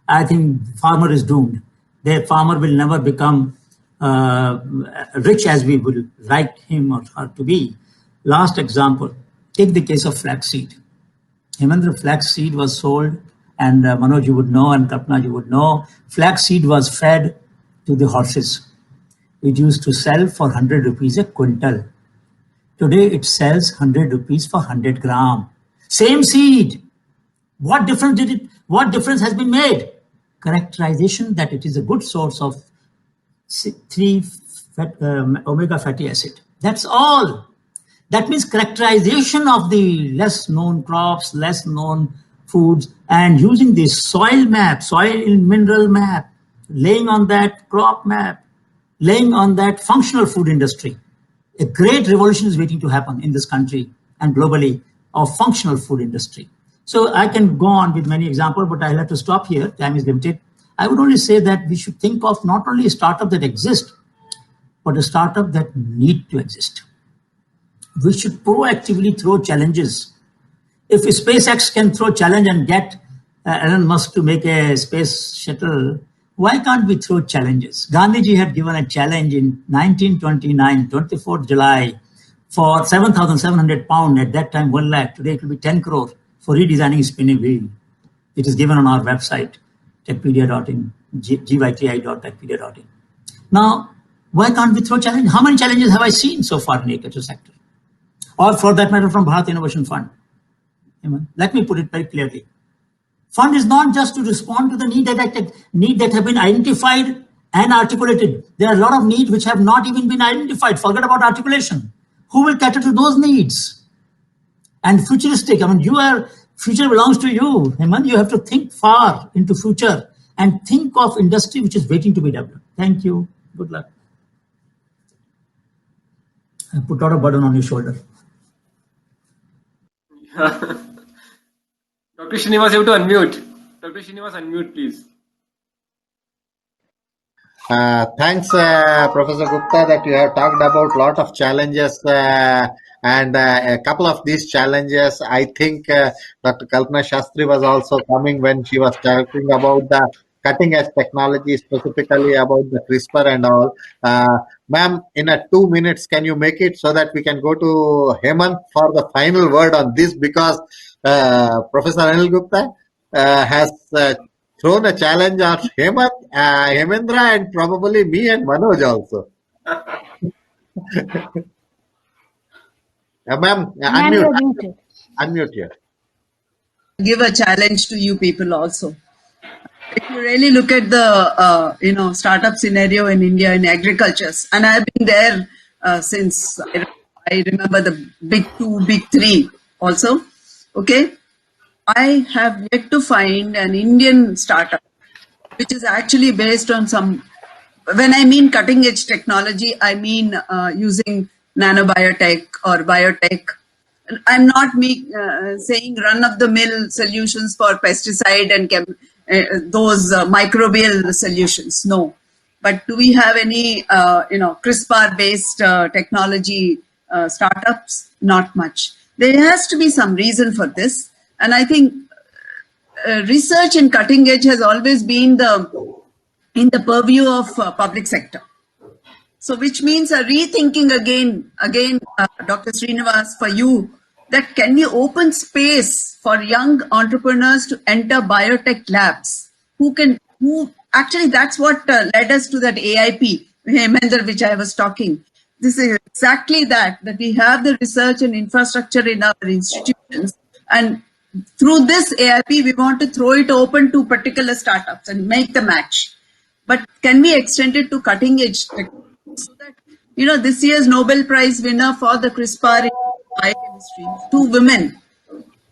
S3: I think farmer is doomed. The farmer will never become rich as we would like him or her to be. Last example, take the case of flaxseed. Hemendra, flaxseed was sold, and Manoj, you would know, and Kalpana, you would know, flaxseed was fed to the horses. It used to sell for 100 rupees a quintal. Today it sells 100 rupees for 100 gram. Same seed. What difference has been made? Characterization that it is a good source of 3 omega fatty acid. That's all. That means characterization of the less known crops, less known foods, and using the soil map, soil and mineral map, laying on that crop map, laying on that functional food industry. A great revolution is waiting to happen in this country and globally of functional food industry. So I can go on with many examples, but I'll have to stop here. Time is limited. I would only say that we should think of not only a startup that exists, but a startup that need to exist. We should proactively throw challenges. If SpaceX can throw challenge and get Elon Musk to make a space shuttle, why can't we throw challenges? Gandhiji had given a challenge in 1929, 24th July, for 7,700 pounds, at that time 1 lakh, today it will be 10 crore, for redesigning a spinning wheel. It is given on our website, techpedia.in, gyti.techpedia.in. Now, why can't we throw challenges? How many challenges have I seen so far in the agriculture sector? Or for that matter, from Bharat Innovation Fund. Let me put it very clearly. Fund is not just to respond to the need that have been identified and articulated. There are a lot of needs which have not even been identified. Forget about articulation. Who will cater to those needs? And futuristic, future belongs to you. Hemant, you have to think far into future and think of industry which is waiting to be developed. Thank you. Good luck. I put out a burden on your shoulder.
S5: Dr. Srinivas, you have to unmute. Dr. Srinivas, unmute, please.
S2: Thanks, Professor Gupta, that you have talked about a lot of challenges, and a couple of these challenges, I think Dr. Kalpana Shastri was also coming when she was talking about the cutting edge technology, specifically about the CRISPR and all. Ma'am, in 2 minutes, can you make it so that we can go to Hemant for the final word on this, because Professor Anil Gupta has thrown a challenge on Hemendra, and probably me and Manoj also. Ma'am, unmute here.
S4: Give a challenge to you people also. If you really look at the startup scenario in India in agricultures, and I've been there since I remember the big 2, big 3 also. Okay, I have yet to find an Indian startup which is actually based on some. When I mean cutting edge technology, I mean using nanobiotech or biotech. I'm not saying run-of-the-mill solutions for pesticide and those microbial solutions. No, but do we have any CRISPR-based technology startups? Not much. There has to be some reason for this, and I think research in cutting edge has always been in the purview of public sector. So, which means a rethinking again, Dr. Srinivas, for you, that can we open space for young entrepreneurs to enter biotech labs? Actually, that's what led us to that AIP, Hemendra, which I was talking. This is exactly that we have the research and infrastructure in our institutions, and through this AIP, we want to throw it open to particular startups and make the match. But can we extend it to cutting edge technology? So that, this year's Nobel Prize winner for the CRISPR in biochemistry, 2 women,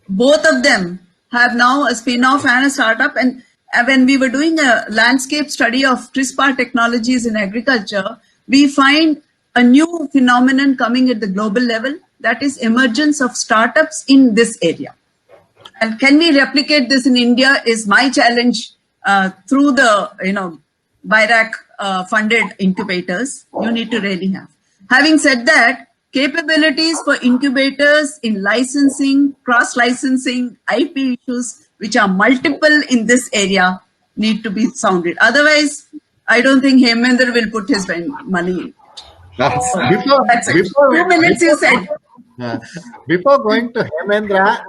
S4: both of them have now a spin-off and a startup. And when we were doing a landscape study of CRISPR technologies in agriculture, we find a new phenomenon coming at the global level, that is emergence of startups in this area. And can we replicate this in India is my challenge through the, BIRAC funded incubators. You need to really have. Having said that, capabilities for incubators in licensing, cross-licensing, IP issues, which are multiple in this area, need to be sounded. Otherwise, I don't think Hemendra will put his money in.
S2: Before
S4: 2 minutes you said.
S2: Uh, Before going to Hemendra,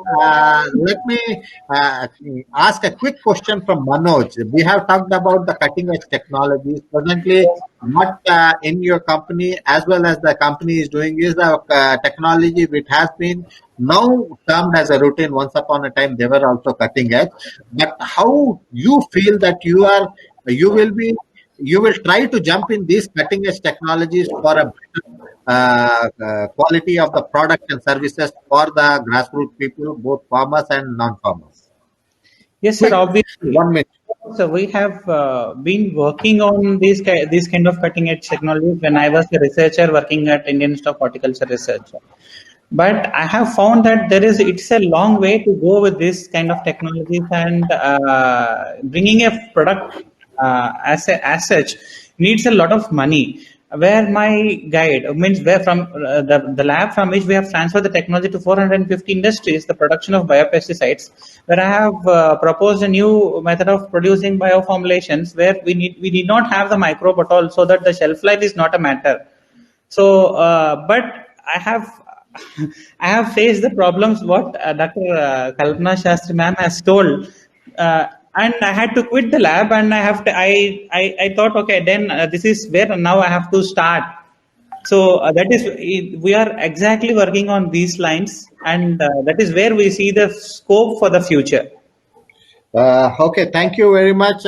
S2: let me uh, ask a quick question from Manoj. We have talked about the cutting edge technologies. Presently, what in your company as well as the company is doing is the technology which has been now termed as a routine. Once upon a time, they were also cutting edge. But how you feel that you will be, you will try to jump in these cutting edge technologies for a better quality of the product and services for the grassroots people, both farmers and non-farmers.
S6: Yes, sir.
S2: Quick,
S6: Obviously.
S2: 1 minute.
S6: So we have been working on these kind of cutting edge technologies when I was a researcher working at Indian Institute of Horticulture Research. But I have found that it's a long way to go with this kind of technologies, and bringing a product as such needs a lot of money. Where my guide means where from the lab from which we have transferred the technology to 450 industries, the production of biopesticides, where I have proposed a new method of producing bioformulations where we need not have the microbe at all, so that the shelf life is not a matter. So, but I have I have faced the problems what Dr. Kalpana Shastri ma'am has told, and I had to quit the lab, and I thought, okay, then this is where now I have to start. So that is we are exactly working on these lines, and that is where we see the scope for the future.
S2: Okay, thank you very much.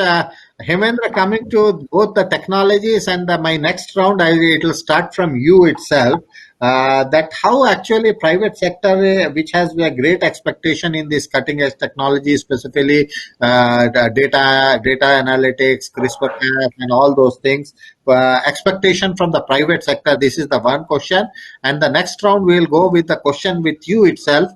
S2: Hemendra, coming to both the technologies and my next round, it will start from you itself. That how actually private sector, which has a great expectation in this cutting edge technology, specifically the data analytics, CRISPR-Cas, and all those things. Expectation from the private sector. This is the one question, and the next round we'll go with the question with you itself.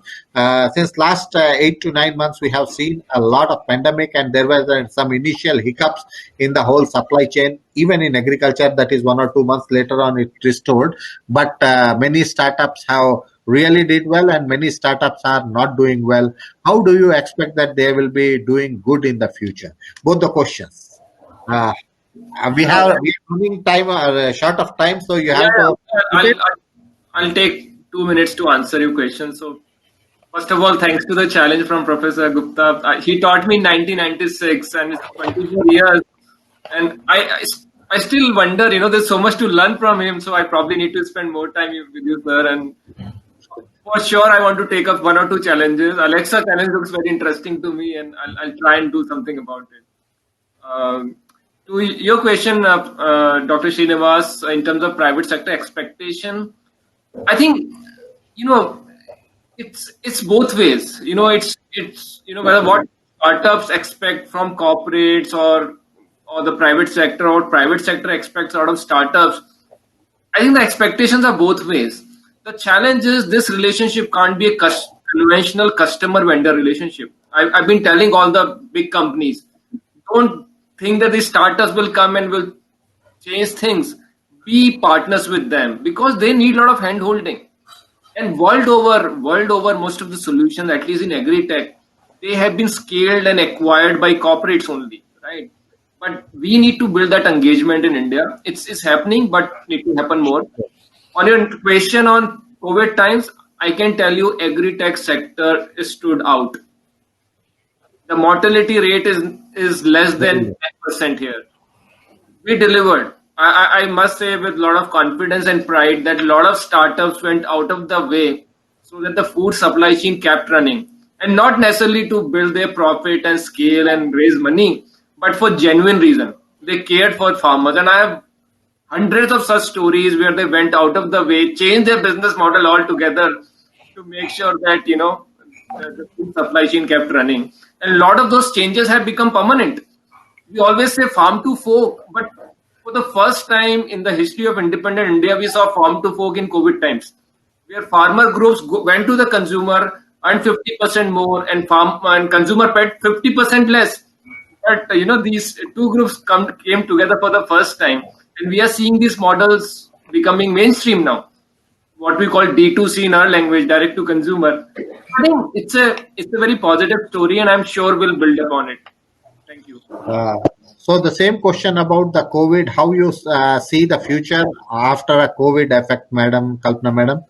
S2: Since last 8 to 9 months, we have seen a lot of pandemic, and there were some initial hiccups in the whole supply chain, even in agriculture. That is 1 or 2 months later on it restored, but many startups have really did well, and many startups are not doing well. How do you expect that they will be doing good in the future? Both the questions. Uh, we are running time short of time, so you
S5: Yeah,
S2: have to.
S5: I'll take 2 minutes to answer your question. So, first of all, thanks to the challenge from Professor Gupta. He taught me in 1996, and it's 24 years. And I still wonder, there's so much to learn from him. So I probably need to spend more time with you, sir. And for sure, I want to take up 1 or 2 challenges. Alexa challenge looks very interesting to me, and I'll try and do something about it. To your question, Dr. Srinivas, in terms of private sector expectation, I think it's both ways. It's whether what startups expect from corporates or the private sector, or private sector expects out of startups. I think the expectations are both ways. The challenge is this relationship can't be a conventional customer vendor relationship. I've been telling all the big companies, don't think that these startups will come and will change things. Be partners with them, because they need a lot of hand holding. And world over, most of the solutions, at least in agri-tech, they have been scaled and acquired by corporates only, right? But we need to build that engagement in India. It's happening, but need to happen more. On your question on COVID times, I can tell you agri-tech sector stood out. The mortality rate is less than 10% here. We delivered. I must say with a lot of confidence and pride that a lot of startups went out of the way so that the food supply chain kept running. And not necessarily to build their profit and scale and raise money, but for genuine reason. They cared for farmers. And I have hundreds of such stories where they went out of the way, changed their business model altogether to make sure that, the food supply chain kept running. And a lot of those changes have become permanent. We always say farm to fork, but for the first time in the history of independent India, we saw farm to fork in COVID times, where farmer groups went to the consumer and 50% more, and farm and consumer paid 50% less. But these two groups came together for the first time, and we are seeing these models becoming mainstream now. What we call D2C in our language, direct to consumer. I think it's a very positive story, and I'm sure we'll build upon it. Thank you.
S2: So the same question about the COVID, how you see the future after a COVID effect, Madam Kalpana, Madam?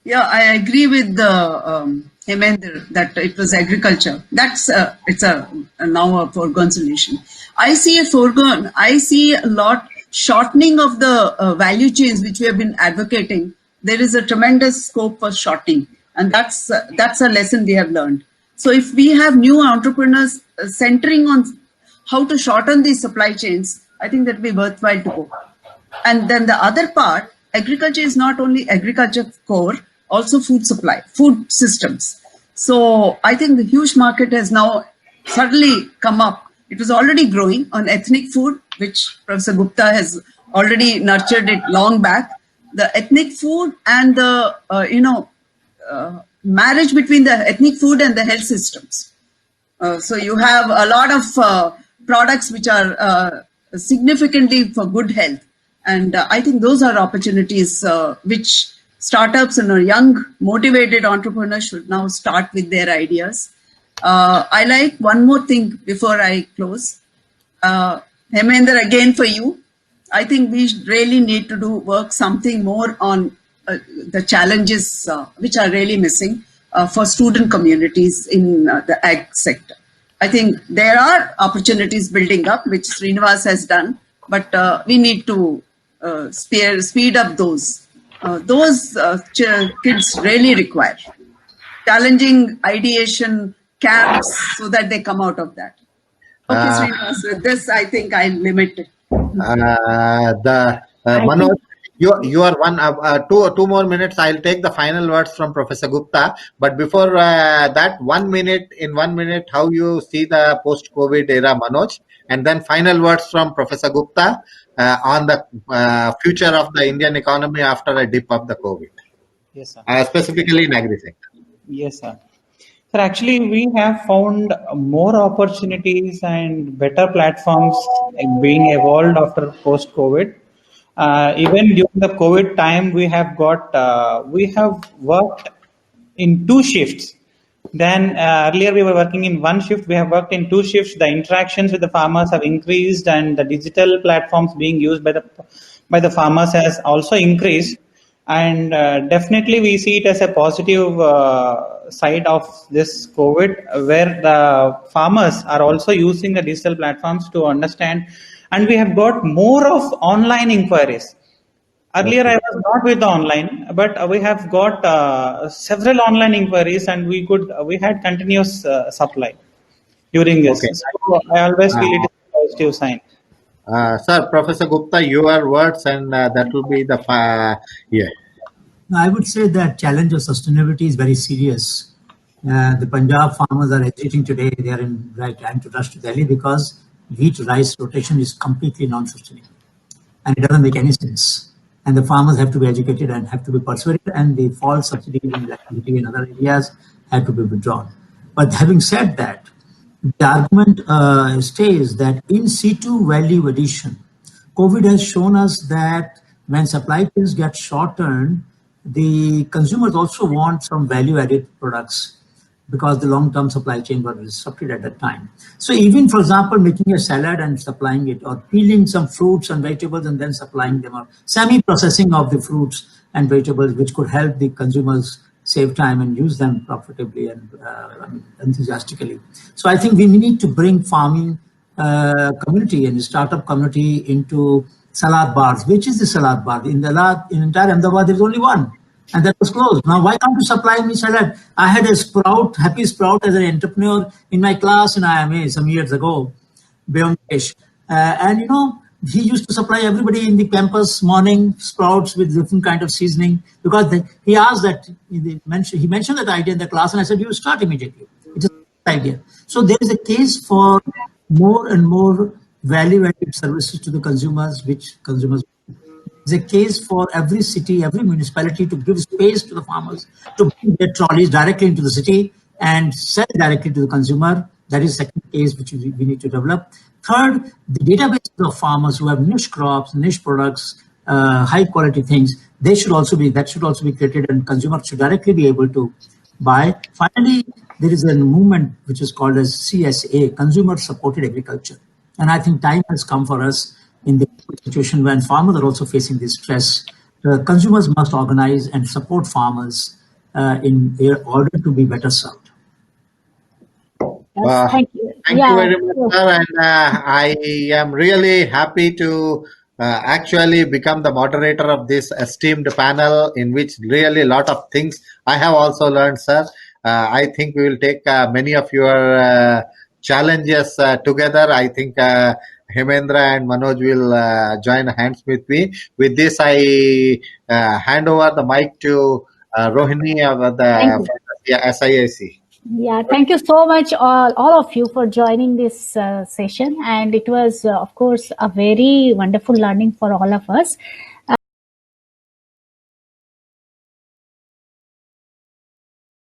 S4: Yeah, I agree with Hemendra that it was agriculture. That's it's a now a foregone solution. I see a lot shortening of the value chains which we have been advocating. There is a tremendous scope for shortening, and that's a lesson we have learned. So if we have new entrepreneurs centering on how to shorten these supply chains, I think that will be worthwhile to go. And then the other part, agriculture is not only agriculture core, also food supply, food systems. So I think the huge market has now suddenly come up. It was already growing on ethnic food, which Professor Gupta has already nurtured it long back. The ethnic food and the, marriage between the ethnic food and the health systems. So you have a lot of products which are significantly for good health. And I think those are opportunities which startups and young, motivated entrepreneurs should now start with their ideas. I like one more thing before I close. Hemendra, again for you. I think we really need to work something more on the challenges which are really missing for student communities in the ag sector. I think there are opportunities building up, which Srinivas has done, but we need to speed up those. Those kids really require challenging ideation camps so that they come out of that. Okay, Srinivas, with this, I think I'll limit it.
S2: Manoj, you are two more minutes. I'll take the final words from Professor Gupta. But before that, 1 minute, how you see the post-COVID era, Manoj, and then final words from Professor Gupta on the future of the Indian economy after a dip of the COVID.
S6: Yes, sir.
S2: Specifically in agri-sector.
S6: Yes, sir. Sir, actually, we have found more opportunities and better platforms being evolved after post-COVID. Even during the COVID time, we have worked in 2 shifts. Then earlier we were working in 1 shift. We have worked in 2 shifts. The interactions with the farmers have increased, and the digital platforms being used by the farmers has also increased. And definitely we see it as a positive side of this COVID, where the farmers are also using the digital platforms to understand, and we have got more of online inquiries. Earlier I was not with the online, but we have got several online inquiries, and we had continuous supply during this.
S2: Okay.
S6: So I always feel it is a positive sign.
S2: Sir, Professor Gupta, your words, and that will be the yeah.
S3: I would say that challenge of sustainability is very serious. The Punjab farmers are agitating today. They are trying to rush to Delhi because wheat rice rotation is completely non-sustainable, and it doesn't make any sense. And the farmers have to be educated and have to be persuaded, and the false subsidies in electricity in other areas have to be withdrawn. But having said that, the argument stays that in situ value addition, COVID has shown us that when supply chains get shortened, the consumers also want some value-added products because the long-term supply chain was disrupted at that time. So even, for example, making a salad and supplying it, or peeling some fruits and vegetables and then supplying them, or semi-processing of the fruits and vegetables, which could help the consumers save time and use them profitably and enthusiastically. So I think we need to bring farming community and the startup community into salad bars. Which is the salad bar? In entire Ahmedabad, there is only one, and that was closed. Now, why can't you supply me salad? I had a Happy Sprout as an entrepreneur in my class in IMA some years ago, Byomkesh. And he used to supply everybody in the campus morning sprouts with different kind of seasoning, because he asked that, he mentioned that idea in the class, and I said, you start immediately. It's an idea. So there is a case for more and more value-added services to the consumers, which consumers. There's a case for every city, every municipality to give space to the farmers to bring their trolleys directly into the city and sell directly to the consumer. That is the second case which we need to develop. Third, the database of farmers who have niche crops, niche products, high quality things, that should also be created, and consumers should directly be able to buy. Finally, there is a movement which is called as CSA, Consumer Supported Agriculture. And I think time has come for us in the situation when farmers are also facing this stress consumers must organize and support farmers in order to be better served.
S1: Yes, thank you.
S2: Thank you very much, sir. And I am really happy to actually become the moderator of this esteemed panel, in which really a lot of things I have also learned, sir. I think we will take many of your challenges together. I think Hemendra and Manoj will join hands with me. With this, I hand over the mic to Rohini of
S1: Thank
S2: the SIAC.
S1: Yeah, thank you so much, all of you, for joining this session. And it was, of course, a very wonderful learning for all of us.